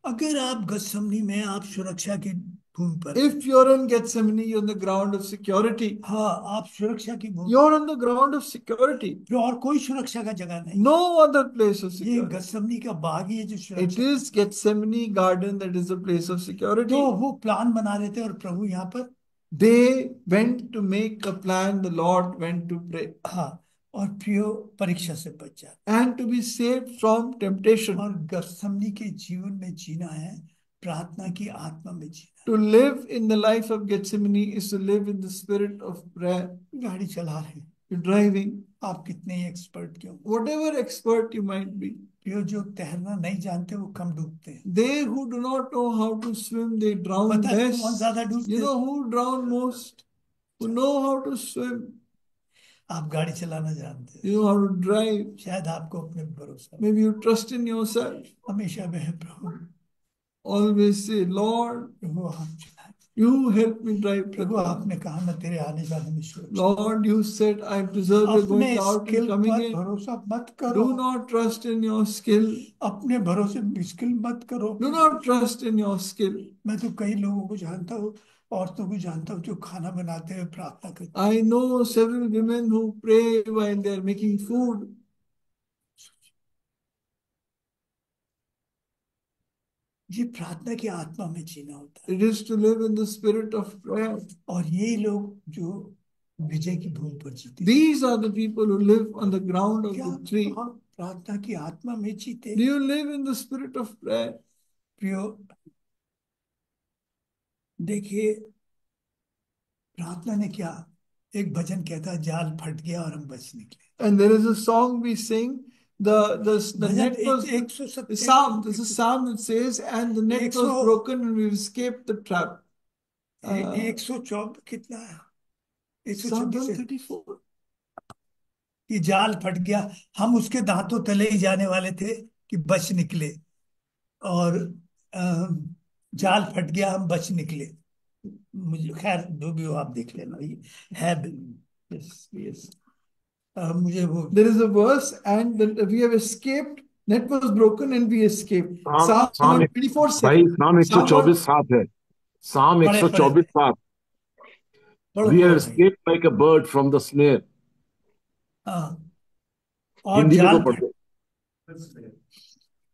अगर आप गत्समनी में, आप सुरक्षा की भूमि पर, If you're in Gethsemane, you're on the ground of security. हाँ, आप सुरक्षा की भूमि, You're on the ground of security. फिर और कोई सुरक्षा का जगह नहीं, No other place of ये security. गत्समनी का बाग ही है जो It सुरक्षा। is Gethsemane garden that is the place of security. तो वो प्लान बना रहे थे और प्रभु यहाँ पर, They went to make a plan, the Lord went to pray. हाँ, और प्रियो परीक्षा से बच जाए And to be saved from temptation. और गत्समनी के जीवन में जीना है, प्रार्थना की आत्मा में जीना। To live in the life of Gethsemane is to live in the spirit of prayer. गाड़ी चला रहे हैं, You're driving, आप कितने ही एक्सपर्ट क्यों, whatever expert you might be. प्रियो जो तैरना नहीं जानते वो कम डूबते हैं। They who do not know how to swim, they drown पता है कौन less. ज्यादा डूबते You हैं? know who drown most? Who know how to swim. आप गाड़ी चलाना जानते हैं, You know how to drive. शायद आपको अपने पे भरोसा, Maybe you trust in yourself. हमेशा वह प्रभु, Always say, Lord, प्रभु आप चलाए, you help me drive. प्रभु आपने कहा मैं तेरे आने जाने में सुरक्षित। Lord, you said I deserve your अपने going out skill and coming पर in. भरोसा मत करो, Do not trust in your skill. अपने भरोसे स्किल मत करो। Do not trust in your skill. मैं तो कई लोगों को जानता हूँ, औरतों को जानता हूँ जो खाना बनाते हुए प्रार्थना करते, I know several women who pray while they are making food. ये प्रार्थना की आत्मा में जीना होता है। It is to live in the spirit of prayer. और ये लोग जो विजय की भूमि पर जीते, These are the people who live on the ground of क्या victory. आप प्रार्थना की आत्मा में जीते? Do you live in the spirit of prayer? प्रियो, देखिए प्रार्थना ने क्या, एक भजन कहता है जाल फट गया और हम बच निकले। And there is a song we sing. The net was the psalm. This is a psalm that says, and the net was broken and we escaped the trap. 124 कितना है? Psalm 124 134. कि जाल फट गया, हम उसके दांतों तले ही जाने वाले थे कि बच निकले, और जाल फट गया हम बच निकले। मुझे खैर जो भी हो आप देख लेना, ये है। Yes, yes. मुझे वो, There is a verse, and we have escaped. Net was broken and we escaped. Psalm 24:7. भाई Psalm 124:7 है। Psalm 124:7. We have escaped like a bird from the snare. हाँ, और हिंदी में जाल तो पढ़ो।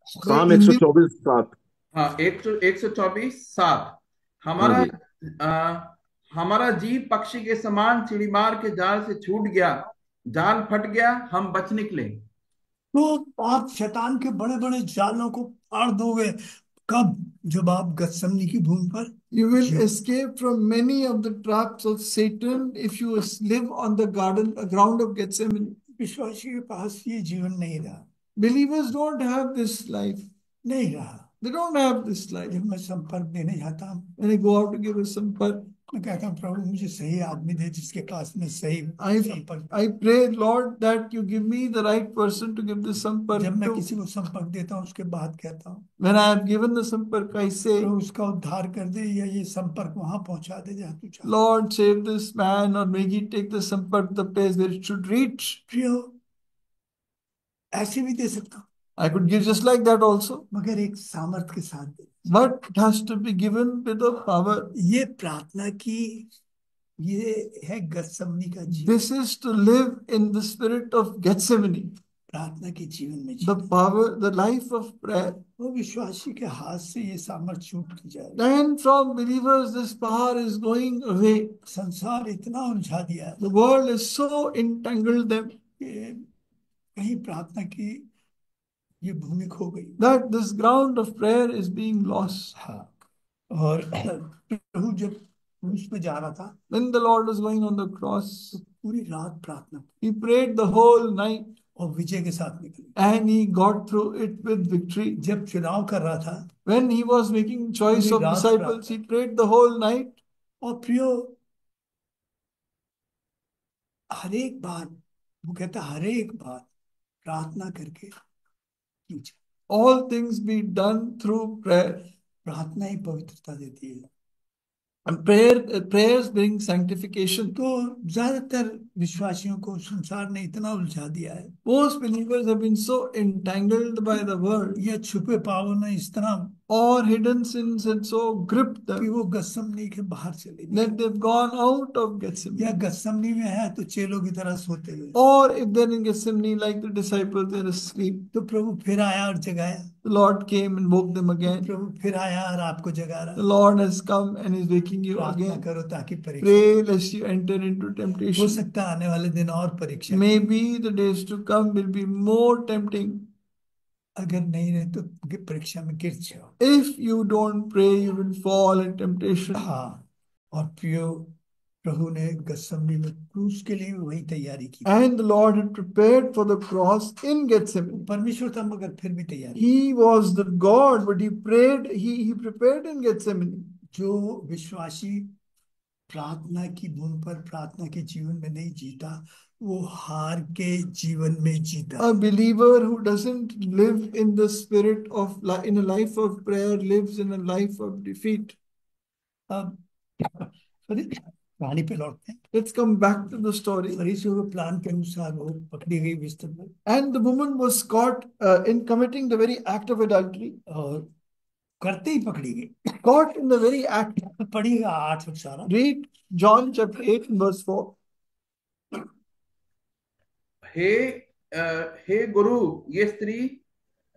Psalm 124:7. हाँ, 124:7। हमारा जीव पक्षी के समान चिड़ीमार के जाल से छूट गया, जाल फट गया हम बच निकले। तो आप शैतान के बड़े बड़े जालों को फाड़ दोगे कब? जब आप गत्समनी की भूमि पर, You will escape from many of the traps of Satan if you live on the ground of Gethsemane. विश्वासी के पास ये जीवन नहीं रहा, Believers don't have this life. नहीं रहा। They don't have this life. जब मैं संपर्क देने जाता हूँ, When I go out to give a sampark, मैं कहता हूँ प्रभु मुझे सही आदमी दे जिसके पास में सही संपर्क। I pray, Lord, that you give me the right person to give the sampark जब मैं to. किसी को संपर्क देता हूँ उसके बाद कहता हूँ When I have given the sampark, I say, प्रभु उसका उद्धार कर दे, या ये संपर्क वहां पहुंचा दे जहाँ तू चाहे। Lord, save this man, or may he take the sampark to the place where it should reach. प्रियो, ऐसे भी दे सकता हूँ, I could give just like that also. मगर एक सामर्थ के साथ दे। But it has to be given with the power. ये प्रार्थना की, ये है गत्समनी का जीवन। This is to live in the spirit of Gethsemane. प्रार्थना के जीवन में The power, the life of prayer. वो विश्वासी के हाथ से ये सामर्थ छूट जाए। And from believers, this power is going away. संसार इतना उलझा दिया है, The world is so entangled them कि कहीं प्रार्थना की ये भूमि खो गई, that this ground of prayer is being lost. हाँ। और प्रभु जब क्रूस पे जा रहा था, When the Lord was going on the cross, पूरी रात प्रार्थना, he prayed the whole night और विजय के साथ निकली। and he got through it with victory. जब चुनाव कर रहा था, When he was making choice of पूरी रात disciples, he prayed the whole night. और प्रियो हर एक बार, वो कहता हर एक बार प्रार्थना करके कीजिए। All things be done through prayer. प्रार्थना ही पवित्रता देती है। And prayers bring sanctification. तो ज्यादातर विश्वासियों को संसार ने इतना उलझा दिया है, Most believers have been so entangled by the world, या छुपे पापों ने इस तरह or hidden sins had so gripped कि them वो गत्समनी के बाहर चले गए, that they've gone out of या Gethsemane. गत्समनी में है तो चेलों की तरह सोते हुए। Or if they're in Gethsemane, like the disciples, they're asleep. तो प्रभु फिर आया और जगाया, The Lord came and woke them again. प्रभु फिर आया और आपको जगा The रहा। Lord has come and is waking you प्रार्थना again. करो ताकि परीक्षा, Pray lest you enter into हो temptation. सकता है आने वाले दिन और परीक्षा, Maybe the days to come will be more tempting. अगर नहीं रहे तो परीक्षा में गिर जाओ। If you don't pray, you will fall in temptation. हाँ, और प्रियो प्रभु ने गत्समनी में क्रूस के लिए वही तैयारी की। And the Lord had prepared for the cross in Gethsemane. परमेश्वर था मगर फिर भी तैयारी। He was the God, but he prayed, he prepared in Gethsemane. जो विश्वासी प्रार्थना की भूमि पर प्रार्थना के जीवन में नहीं जीता, वो हार के जीवन में जीता। A believer who doesn't live in the spirit of, in a life of prayer, lives in a life of defeat. अब कहानी पे लौटते हैं। Let's come back to the story. फरीसियों के प्लान के अनुसार वो पकड़ी गई बिस्तर में, And the woman was caught in committing the very act of adultery. और करते ही पकड़ी गई। Caught in the very act. पढ़िएगा 8 और 4। Read John chapter 8 and verse 4. हे गुरु, ये स्त्री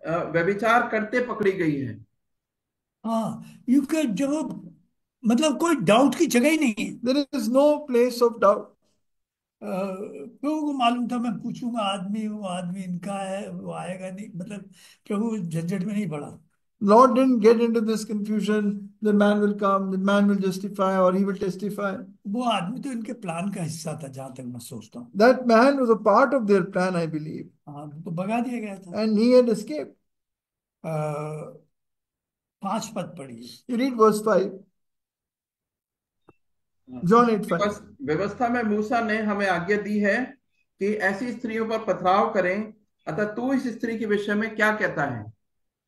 व्यभिचार करते पकड़ी गई है। हाँ, यू कैन, जब मतलब कोई डाउट की जगह ही नहीं है। There is no place of doubt. प्रभु को मालूम था, मैं पूछूंगा आदमी, वो आदमी इनका है, वो आएगा नहीं, मतलब प्रभु झंझट में नहीं पड़ा। Lord didn't get into this confusion. The man will come, the man will justify, or he will testify. वो आदमी तो इनके प्लान का हिस्सा था, जहां तक मैं सोचता हूँ। That man was a part of their plan, I believe. हाँ, तो भगा दिया गया था। And he had escaped. 5 पद पढ़िए। You read verse 5. John 8:5. व्यवस्था में मूसा ने हमें आज्ञा दी है कि ऐसी स्त्रियों पर पथराव करें, अतः तू इस स्त्री के विषय में क्या कहता है?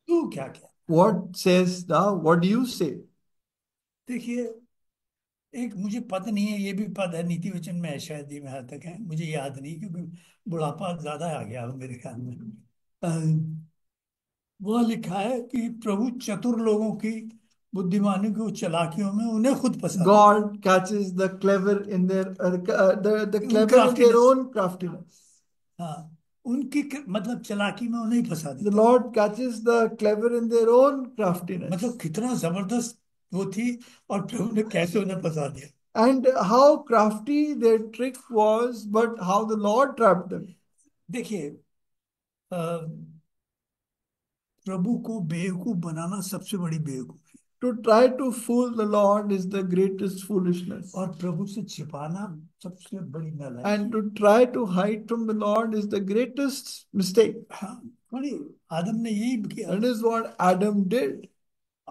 तू क्या क्या? What says thou? What do you say? देखिए, एक मुझे पद नहीं है, ये भी पद है नीति वचन में है, शायद ये यहाँ तक है, मुझे याद नहीं क्योंकि बुढ़ापा ज्यादा आ गया मेरे ख्याल में। वह लिखा है कि प्रभु चतुर लोगों की बुद्धिमानी की चालाकियों में उन्हें खुद पसंद। God catches the clever in their the clever in their own craftiness. हाँ, उनकी मतलब चालाकी में उन्हें फंसा The दिया। Lord catches the clever in their own craftiness. मतलब कितना जबरदस्त वो थी, और प्रभु ने कैसे उन्हें फंसा दिया। And how crafty their trick was, but how the Lord trapped them. देखिए, प्रभु को बेवकूफ बनाना सबसे बड़ी बेवकूफी। To try to fool the Lord is the greatest foolishness. और प्रभु से छिपाना सबसे बड़ी नालायकी। And to try to hide from the Lord is the greatest mistake. हाँ, आदम ने यही किया। That is what Adam did.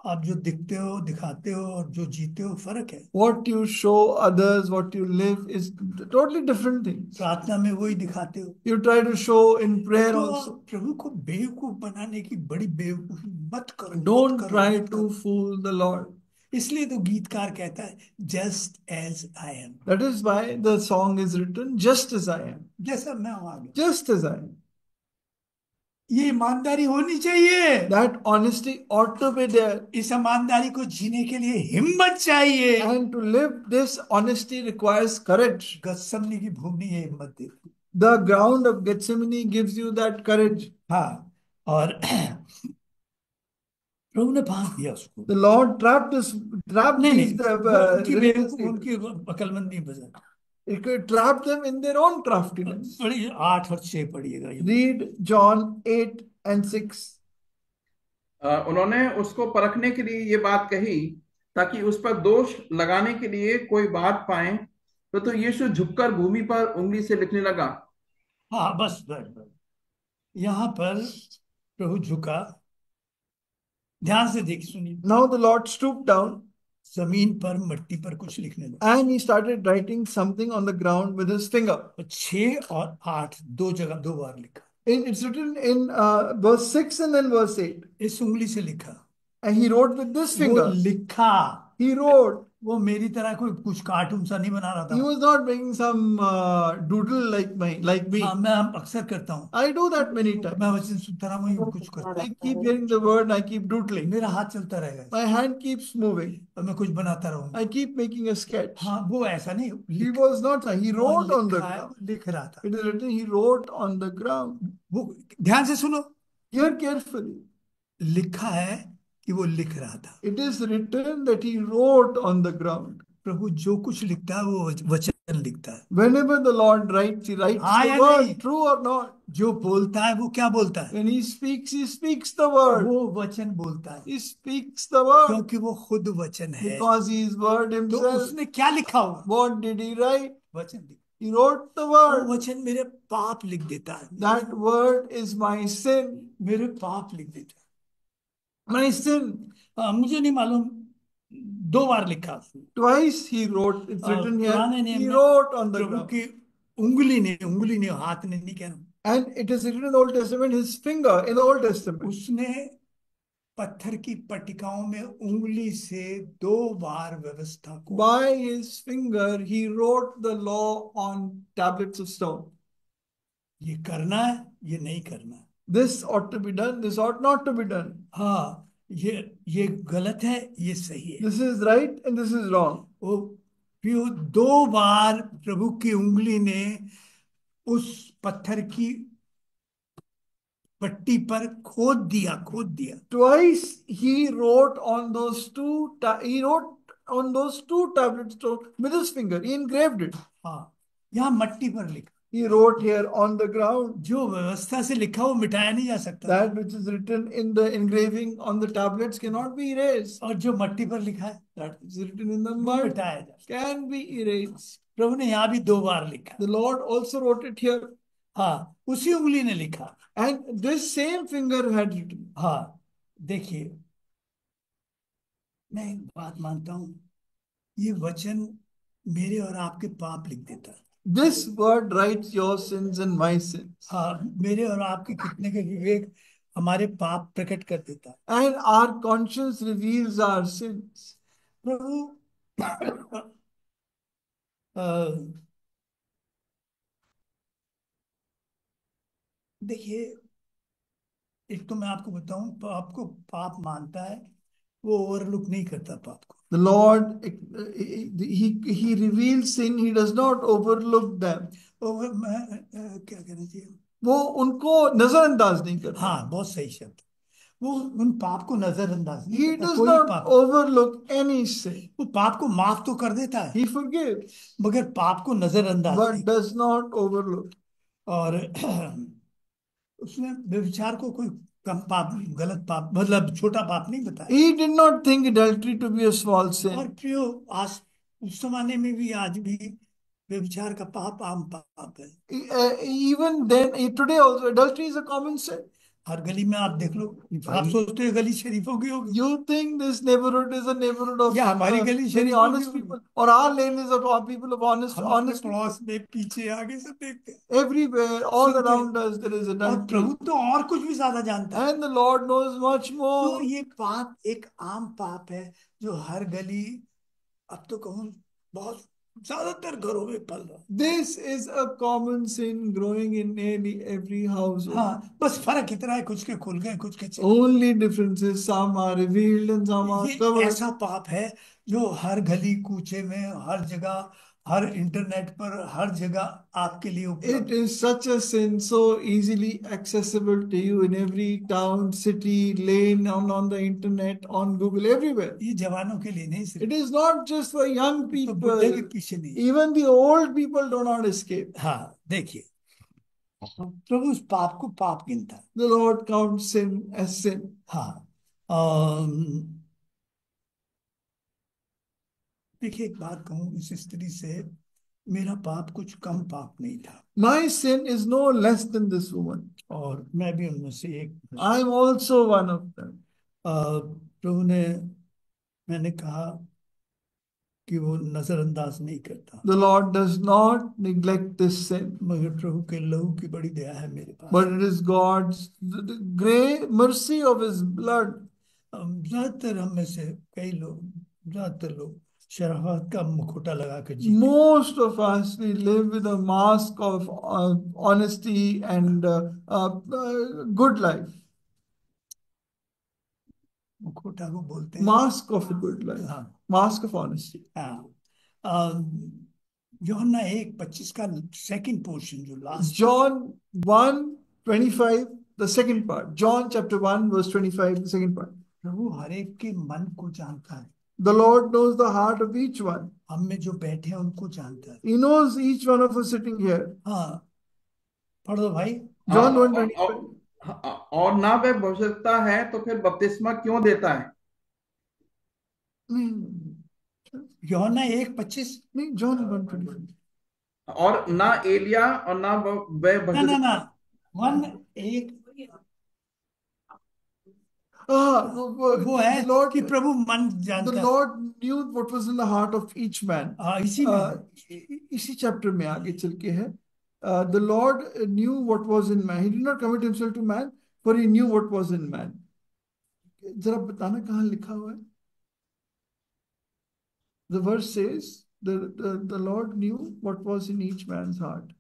आप जो दिखते हो, दिखाते हो, और जो जीते हो, फर्क है। What you show others, what you live is totally different things. प्रार्थना में वही दिखाते हो। You try to show in prayer तो also. प्रभु को बेवकूफ बनाने की बड़ी बेवकूफी मत करो। Don't try to fool the Lord. इसलिए तो गीतकार कहता है just as I am. That is why the song is written, just as I am. जैसा मैं हूं आगे। Just as I am. ये ईमानदारी होनी चाहिए। That honesty ought to be there. इस ईमानदारी को जीने के लिए हिम्मत चाहिए। And to live this honesty requires courage. गत्समनी की भूमि ये हिम्मत देती। The ground of Gethsemane gives you that courage. हाँ, और प्रभु ने फांस दिया उसको। The Lord trapped these उनकी अकलमंद नहीं बजा। It could trap them in their own craftiness. पढ़िए 8 और 6 पढ़िएगा। Read John 8 and 6. उन्होंने उसको परखने के लिए ये बात कही ताकि उस पर दोष लगाने के लिए कोई बात पाए। तो यीशु झुककर भूमि पर उंगली से लिखने लगा। हाँ, बस यहाँ पर प्रभु झुका। ध्यान से देख सुनिए। Now the Lord stooped down जमीन पर मिट्टी पर कुछ लिखने लगा। and he started writing something on the ground with his finger. 6 और 8 दो जगह 2 बार लिखा। It's written in verse 6 and then verse 8. इस उंगली से लिखा। And he wrote with this finger. वो लिखा। He wrote. वो मेरी तरह कोई कुछ कार्टून सा नहीं बना रहा था। He was not making some doodle like me. हाँ, मैं अक्सर करता हूँ। I do that many times. मैं वचन सुनता रहा हूँ, कुछ करता। I keep hearing the word and I keep doodling. मेरा हाथ चलता रहेगा। My hand keeps moving. और मैं कुछ बनाता रहूँ। I keep making a sketch. हाँ, वो ऐसा नहीं। He was not. He wrote on the ground. लिख रहा था। It is written. He wrote on the ground. वो ध्यान से सुनो। Hear carefully. लिखा है कि वो लिख रहा था। It is written that he wrote on the ground. प्रभु जो कुछ लिखता है वो वचन लिखता है। Whenever the Lord writes, he writes the word, true or not. जो बोलता है वो क्या बोलता है? When he speaks the word. वो वचन बोलता है। He speaks the word. क्योंकि वो खुद वचन है। Because he is word himself. तो उसने क्या लिखा हुआ? What did he write? वचन लिखा। He wrote the word. वो वचन मेरे पाप लिख देता है। That word is my sin. मेरे पाप लिख देता है। My sin. मुझे नहीं मालूम 2 बार लिखा। Twice he wrote. It's written here. He wrote on the ground. उंगली ने हाथ ने नहीं कहना। And it is written in the Old Testament. His finger in the Old Testament. उसने पत्थर की पट्टिकाओं में उंगली से 2 बार व्यवस्था को। By his finger he wrote the law on tablets of stone. ये करना है, ये नहीं करना। This ought to be done. This ought not to be done. हाँ, ये गलत है, ये सही है। This is right and this is wrong. वो 2 बार प्रभु की उंगली ने उस पत्थर की पट्टी पर खोद दिया। Twice he wrote on those two. He wrote on those 2 tablets with his finger. He engraved it. हाँ, यहाँ मट्टी पर लिखा। He wrote here on the ground. जो व्यवस्था से लिखा वो मिटाया नहीं जा सकता। That which is written in the engraving on the tablets cannot be erased. और जो मट्टी पर लिखा है that is written in the mud मिटाया जा can be erased. प्रभु ने यहाँ भी 2 बार लिखा। The Lord also wrote it here. हाँ, उसी उंगली ने लिखा। And this same finger had written. हाँ, देखिए, मैं एक बात मानता हूँ, ये वचन मेरे और आपके पाप लिख देता है। This word writes your sins and my sins. हाँ, मेरे और आपके कितने के विवेक हमारे पाप प्रकट कर देता है। And our conscience reveals our sins. प्रभु देखिए, एक तो मैं आपको बताऊं, आपको पाप मानता है, वो ओवरलुक नहीं करता पाप को। The Lord, he reveals sin. He does not overlook them. क्या कहना चाहिए? वो उनको नजरअंदाज नहीं करता। हाँ, बहुत सही शब्द। वो उन पाप को नजरअंदाज नहीं He करता। does कोई not पाप overlook any sin. वो पाप को माफ तो कर देता है। He forgives. मगर पाप को नजरअंदाज But नहीं। does not overlook. और उसने व्यभिचार को कोई कम पाप, गलत पाप, मतलब छोटा पाप नहीं बताया। He did not think adultery to be a small sin. और प्रियो, आज उस जमाने में भी आज भी व्यभिचार का पाप आम पाप है। Even then, today also, adultery is a common sin. हर गली में आप देख लो, आप सोचते हो गली शरीफों की होगी। You think this neighborhood is a neighborhood of हमारी गली very honest people, or our lane is of people of honest people. पड़ोस में पीछे आगे सब देखते हैं। Everywhere, all around us, there is और adultery. प्रभु तो और कुछ भी ज्यादा जानता है। And the Lord knows much more. तो ये पाप एक आम पाप है जो हर गली, अब तो कहूँ बहुत ज्यादातर घरों में पल रहा। This is a common sin growing in nearly every household. हाँ, बस फर्क इतना है, कुछ के खुल गए, कुछ के चले। Only difference is some are revealed and some are ये covered. ऐसा पाप है जो हर गली कूचे में, हर जगह, हर इंटरनेट पर, हर जगह आपके लिए उपलब्ध। It is such a sin, so easily accessible to you in every town, city, lane, on the internet, on Google, everywhere. ये जवानों के लिए नहीं सिर्फ, It is not just for young तो बुढ़े के people. पीछे नहीं। Even the old people do not escape. हाँ, देखिए, प्रभु उस पाप को पाप गिनता है। The Lord counts sin as sin. हाँ, देखिए एक बात कहूं इस स्त्री से, मेरा पाप कुछ कम पाप नहीं था। My sin is no less than this woman. और मैं भी उनमें से एक। I am also one of them. प्रभु ने, मैंने कहा कि वो नजरअंदाज नहीं करता। The Lord does not neglect this sin. मगर प्रभु के लहू की बड़ी दया है मेरे पास। But it is God's the great mercy of His blood. ज्यादातर हम में से कई लोग, ज्यादातर लोग शराफत का मुखौटा लगा कर जीते। Most of us, we live with a mask of honesty and good life. मुखौटा को बोलते हैं Mask of a good life. हाँ, Mask of honesty. हाँ। यूहन्ना 1:25 का सेकंड पोर्शन जो last, John 1:25, the second part. John chapter 1 verse 25, the second part. प्रभु हर एक के मन को जानता है। The Lord knows the heart of each one. हम में जो बैठे हैं उनको जानता है। He knows each one of us sitting here. हाँ, पढ़ दो भाई। John 1:25. और ना वह भविष्यता है तो फिर बपतिस्मा क्यों देता है? यूहन्ना 1:25 नहीं, John 1:25. और ना एलिया और ना वह ना ना ना 1:1 वो है Lord, कि प्रभु मन the जानता है। Lord knew what was in the heart of each man. इसी में इसी चैप्टर में आगे चल के है, the Lord knew what was in man. He did not commit himself to man, for he knew what was in man. जरा बताना कहाँ लिखा हुआ है? The verse says the Lord knew what was in each man's heart.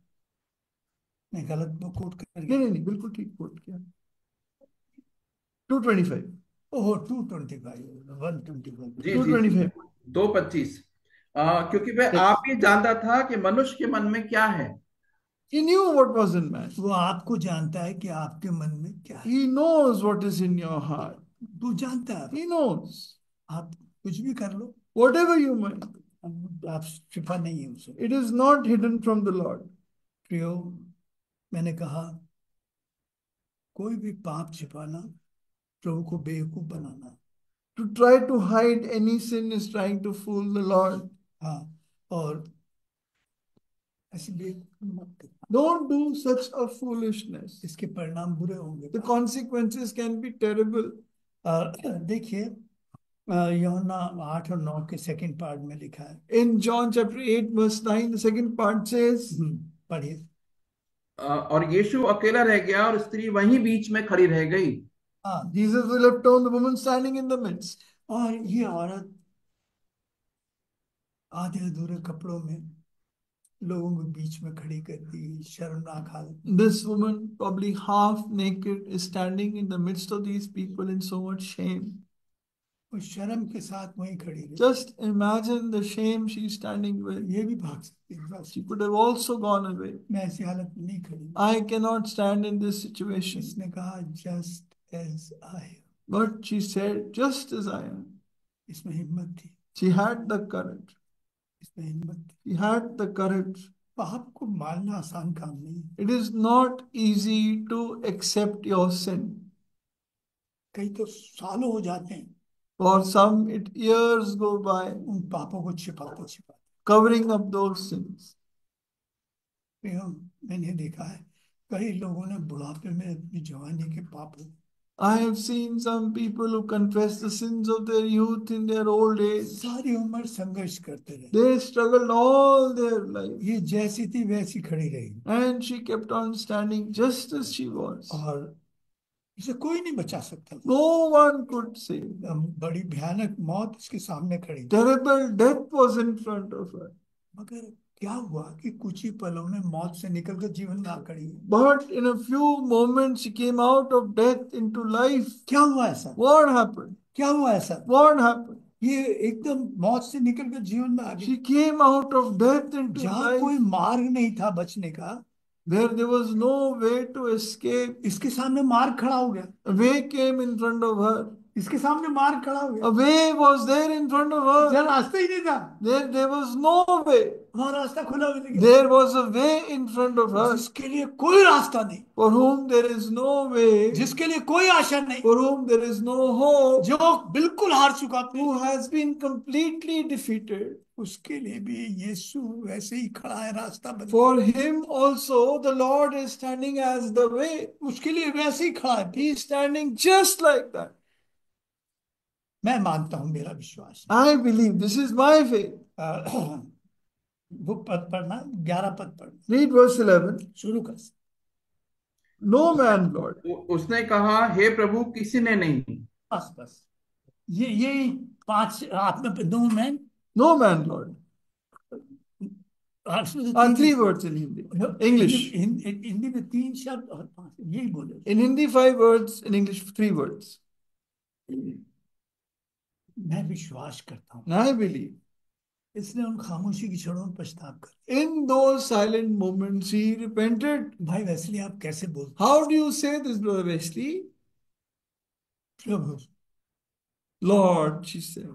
मैं गलत coat कर नहीं नहीं नहीं, बिल्कुल ठीक कोट किया। 2:25. ओह 2:25 1:25 जी 2:25 2:25 क्योंकि वह आप ही जानता था कि मनुष्य के मन में क्या है। He knew what was in man. वो आपको जानता है कि आपके मन में क्या है। He knows what is in your heart. वो जानता है। He knows. आप कुछ भी कर लो, Whatever you might. आप छिपा नहीं है उसे। It is not hidden from the Lord. प्रियो, मैंने कहा कोई भी पाप छिपाना प्रभु को बेवकूफ बनाना। To try to hide any sin is trying to fool the Lord. हाँ, और ऐसी बेवकूफी मत करना। Don't do such a foolishness. इसके परिणाम बुरे होंगे। The consequences can be terrible. देखिए यूहन्ना 8 और 9 के सेकंड पार्ट में लिखा है। In John chapter 8 verse 9, the second part says, पढ़िए। और यीशु अकेला रह गया और स्त्री वहीं बीच में खड़ी रह गई। Jesus was left alone, the woman standing in the midst. और ये औरत आधे अधूरे कपड़ों में लोगों के बीच में खड़ी कर दी, शर्मनाक हालत। This woman, probably half naked, is standing in the midst of these people in so much shame. वो शर्म के साथ वहीं खड़ी रही। Just imagine the shame she's standing with. ये भी भाग सकती है। She could have also gone away. मैं ऐसी हालत में नहीं खड़ी। I cannot stand in this situation. उसने कहा just as I am. But she said, just as I am. इसमें हिम्मत थी। She had the courage. इसमें हिम्मत थी। She had the courage. पाप को मानना आसान काम नहीं। It is not easy to accept your sin. कई तो सालों हो जाते हैं। For some, years go by. उन पापों को छिपाते छिपाते, covering up those sins. मैंने देखा है कई लोगों ने बुढ़ापे में अपनी जवानी के पापों, I have seen some people who confess the sins of their youth in their old age. सारी उम्र संघर्ष करते रहे। They struggled all their life. ये जैसी थी वैसी खड़ी रही। And she kept on standing just as she was. और इसे कोई नहीं बचा सकता। No one could save. बड़ी भयानक मौत इसके सामने खड़ी। Terrible death was in front of her. मगर क्या हुआ कि कुछ ही पलों में मौत से निकलकर जीवन में आ खड़ी हुई। But in a few moments, she came out of death into life. क्या हुआ ऐसा? What happened? क्या हुआ ऐसा? What happened? ये एकदम मौत से निकलकर जीवन में आ गई। She came out of death into जहाँ life. कोई मार्ग नहीं था बचने का, There was no way to escape. इसके सामने मार्ग खड़ा हो गया। A way came in front of her. इसके सामने मार्ग खड़ा हो गया। A way was there in front of her. जहाँ रास्ता ही नहीं था, There was no way. वहाँ रास्ता खुला हुआ नहीं। There was a way in front of her. जिसके लिए कोई रास्ता नहीं, For whom there is no way. जिसके लिए कोई आशा नहीं, For whom there is no hope. जो बिल्कुल हार चुका था, Who has been completely defeated. उसके लिए भी यीशु वैसे ही खड़ा है, रास्ता बन। For him also the Lord is standing as the way. उसके लिए वैसे ही खड़ा है। He is standing just like that. मैं मानता हूं, मेरा विश्वास है। I believe, this is my faith. वो पद पढ़ना, 11 पद पढ़ना। Read verse 11. शुरू कर। No man, Lord. उसने कहा, हे प्रभु, किसी ने नहीं। बस बस, ये 5 आप में 2 man. No man, Lord. 3 words in Hindi. English. Hindi में 3 शब्द और 5 यही बोले। In Hindi 5 words, in English 3 words. मैं विश्वास करता हूँ, And I believe. इसने उन खामोशी की क्षणों में पछताव कर। In those silent moments he repented. भाई वेस्ली, आप कैसे बोलते? How do you say this, Brother Wesley? Prabhu, Lord, she said.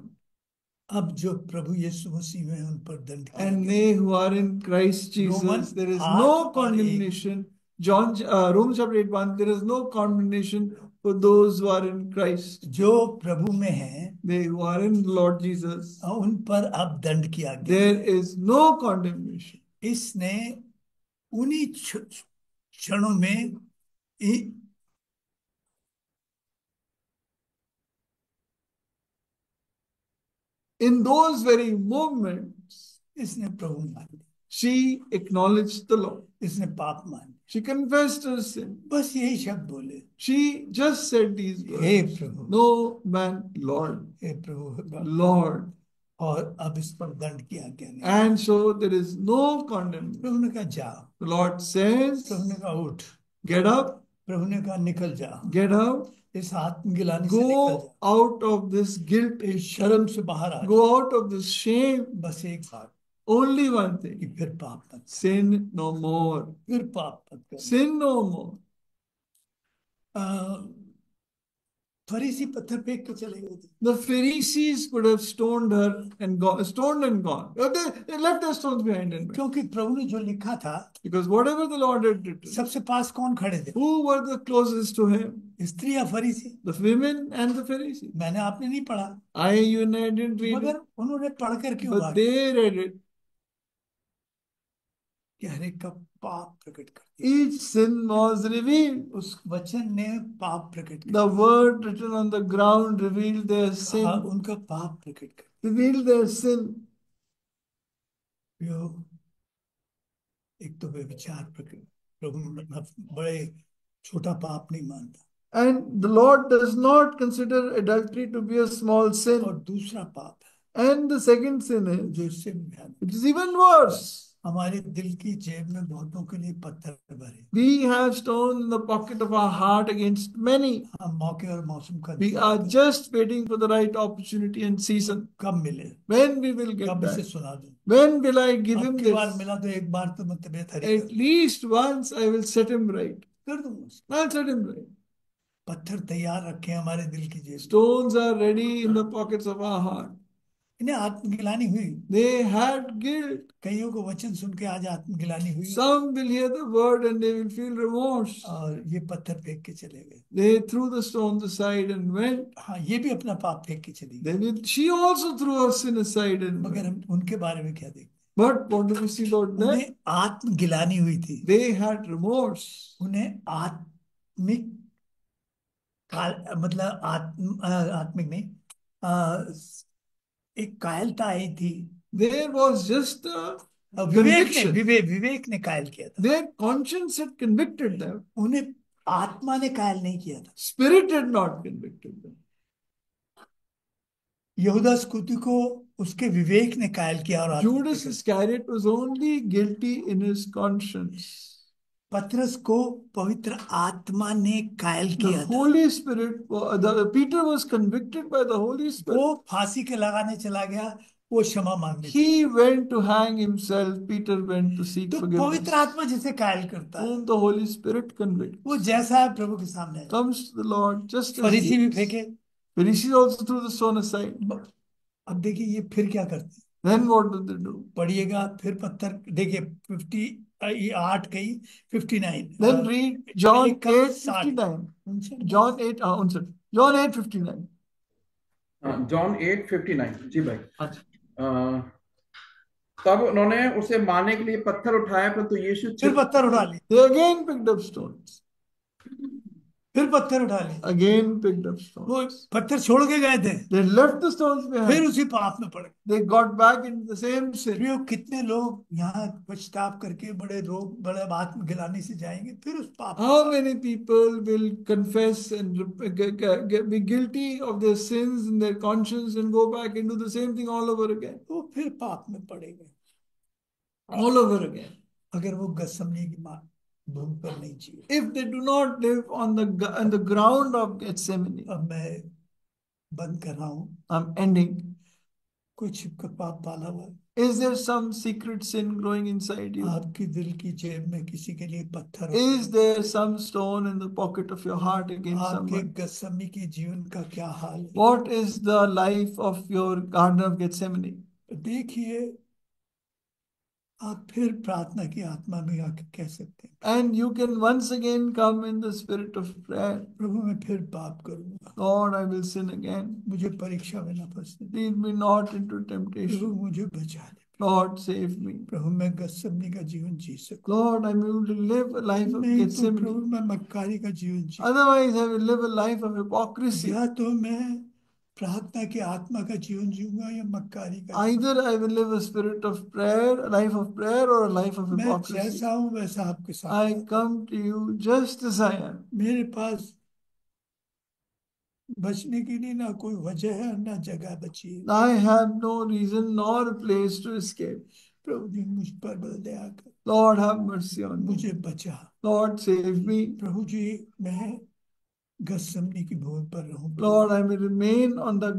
अब जो प्रभु यीशु मसीह में उन पर दंड किया And गया। they who are in Christ Jesus, there is no condemnation. Romans chapter 8:1, there is no condemnation for those who are in Christ. जो प्रभु में हैं, They who are in Lord Jesus, उन पर अब दंड किया गया। there is no condemnation. इसने उन्हीं क्षणों में In those very moments, इसने प्रभु मान लिया, she acknowledged the Lord. इसने पाप मान लिया, She confessed her sin. बस यही शब्द बोले, She just said these hey words. Prabhu, No man, Lord. Hey Prabhu, Lord. और अब इस पर दंड किया गया नहीं। And so there is no condemnation. प्रभु ने कहा जा, The Lord says, प्रभु ने कहा उठ, get up, प्रभु ने कहा निकल जा, get out, इस आत्मगिलानी से निकल go जा, out of this guilt, इस शर्म से बाहर आ जा। go out of this shame. बस एक बात, Only one कि thing, फिर पाप मत, sin no more. फिर पाप मत कर। Sin no more. फरीसी पत्थर फेंक के चले गए थे। The Pharisees could have stoned her and gone, stoned and gone. They left their stones behind and went. क्योंकि प्रभु ने जो लिखा था, Because whatever the Lord had written, सबसे पास कौन खड़े थे? who were the closest to him? स्त्री या फरीसी? The women and the Pharisees. मैंने आपने नहीं पढ़ा, You and I didn't read मगर it, उन्होंने पढ़ कर क्यों but भागा? they read it. कि हर एक का पाप प्रकट कर दिया। Each sin was revealed. उस वचन ने पाप प्रकट कर The word written on the ground revealed their sin. दिया, उनका पाप प्रकट कर Revealed their sin. दिया। एक तो व्यभिचार प्रकट, प्रभु बड़े छोटा पाप नहीं मानता, And the Lord does not consider adultery to be a small sin. और दूसरा पाप है, and the second sin is, जो इससे भयानक, it is even worse. हमारे दिल की जेब में बहुतों के लिए पत्थर भरे। We have stones in the pocket of our heart against many. हम मौके और मौसम का We are just waiting for the right opportunity and season. कब मिले, When we will get कब इसे that? सुना दूं। When will I give him अब की बार this? मिला तो एक बार तो मैं तबीयत हरी At least once I will set him right. कर दूंगा उसको। I'll set him right. पत्थर तैयार रखे हैं हमारे दिल की जेब। Stones are ready in the pockets of our heart. इन्हें आत्मगिलानी हुई। They had guilt. कईयों को वचन सुन के आज आत्मगिलानी हुई, Some will hear the word and they will feel remorse. और ये पत्थर फेंक के चले गए। They threw the stones aside and went. हाँ, ये भी अपना पाप फेंक के चली गई। Then she also threw her sin aside and मगर went. हम उनके बारे में क्या देखते? But what do we see, Lord? Then उन्हें आत्मगिलानी हुई थी, they had remorse. उन्हें आत्मिक मतलब आत्मिक नहीं, एक कायलता आई थी। There was just a Vivek conviction. ने विवेक ने कायल किया था, Their conscience had convicted them. उन्हें आत्मा ने कायल नहीं किया था। Spirit had not convicted them. यहूदा स्कूती को उसके विवेक ने कायल किया और Judas Iscariot was only guilty in his conscience. पतरस को पवित्र आत्मा ने कायल The किया था। Holy Spirit, Peter was convicted by the Holy Spirit. वो फांसी के लगाने चला गया, वो क्षमा मांगने चला। He went to hang himself. Peter went to seek तो forgiveness. पवित्र आत्मा जिसे कायल करता है, Whom the Holy Spirit convicts, वो जैसा है प्रभु के सामने comes to the Lord just as फरीसी he भी is. फेंके। Pharisees also threw the stone aside. अब देखिए ये फिर क्या करते हैं। Then what did they do? पढ़िएगा फिर पत्थर, देखिए 58 गई 59। Then read John 8:59. John 8, John 8:59. John 8:59 जी भाई। अच्छा। तब उन्होंने उसे मारने के लिए पत्थर उठाया, परंतु यीशु फिर पत्थर उठा लिए, They again picked up stones. फिर पत्थर उठा लिए, Again picked up वो stones. पत्थर छोड़ के गए थे, They left the stones फिर behind. उसी पाप में पड़ गए। They got back into the same sin. प्रियो, कितने लोग यहाँ पछताप करके बड़े रोग, बड़े आत्म गिलानी से जाएंगे, फिर उस पाप। How many people will confess and be guilty of their sins in their conscience and go back into the same thing all over again? वो फिर पाप में पड़ेंगे All over again. अगर वो गसमनी की भूमि पर नहीं जिए। If they do not live on the ground of Gethsemane. अब मैं बंद कर रहा हूँ। I'm ending. कोई छिपकर पाप पाला हुआ है? Is there some secret sin growing inside you? आपकी दिल की जेब में किसी के लिए पत्थर? Is there some stone in the pocket of your heart against आपके someone? गसमनी के जीवन का क्या हाल है? What is the life of your Garden of Gethsemane? देखिए, आप फिर प्रार्थना की आत्मा में आके कह सकते हैं, And you can once again come in the spirit of prayer. प्रभु मैं फिर पाप करूंगा, Lord, I will sin again. मुझे परीक्षा में न फंसने दे, Lead me not into Prabhu temptation. मुझे बचा ले, Lord, save me. प्रभु मैं गसमनी का जीवन जी सकूं। Lord, I will live a life of नहीं तो Gethsemane. प्रभु मैं मक्कारी का जीवन जी, Otherwise, I will live a life of hypocrisy. या तो मैं प्रार्थना की आत्मा का जीवन जीऊंगा या मक्कारी का। Either I will live a spirit of prayer, a life of prayer, or a life of मैं hypocrisy. जैसा हूँ वैसा आपके साथ। I come to you just as I am. मेरे पास बचने की नहीं ना कोई वजह है ना जगह बची है। I have no reason nor a place to escape. प्रभु जी मुझ पर बल दया कर, Lord, have mercy on me. मुझे बचा। Lord, save me. प्रभु जी मैं गसमनी की भूमि पर रहूं। Lord, I may remain on the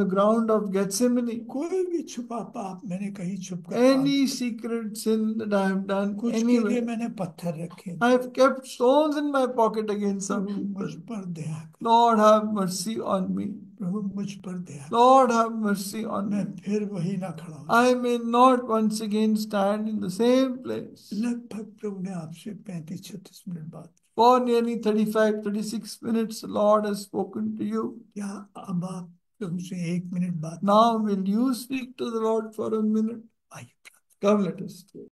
ground of Gethsemane. कोई भी छुपा पाप मैंने कहीं छुप कर, Any secret sin that I have done कुछ के लिए anywhere. मैंने पत्थर रखे, I have kept stones in my pocket against some प्रभु मुझ people. पर दया कर, Lord, have mercy on me. प्रभु मुझ पर दया कर। Lord, have mercy on मैं me. फिर वही ना खड़ा हूँ। I may not once again stand in the same place. लगभग प्रभु ने आपसे 35-36 मिनट बात, For nearly 35-36 minutes, the Lord has spoken to you. क्या अब आप प्रभु से 1 मिनट बात? Now, will you speak to the Lord for a minute? आइए Come, let us pray.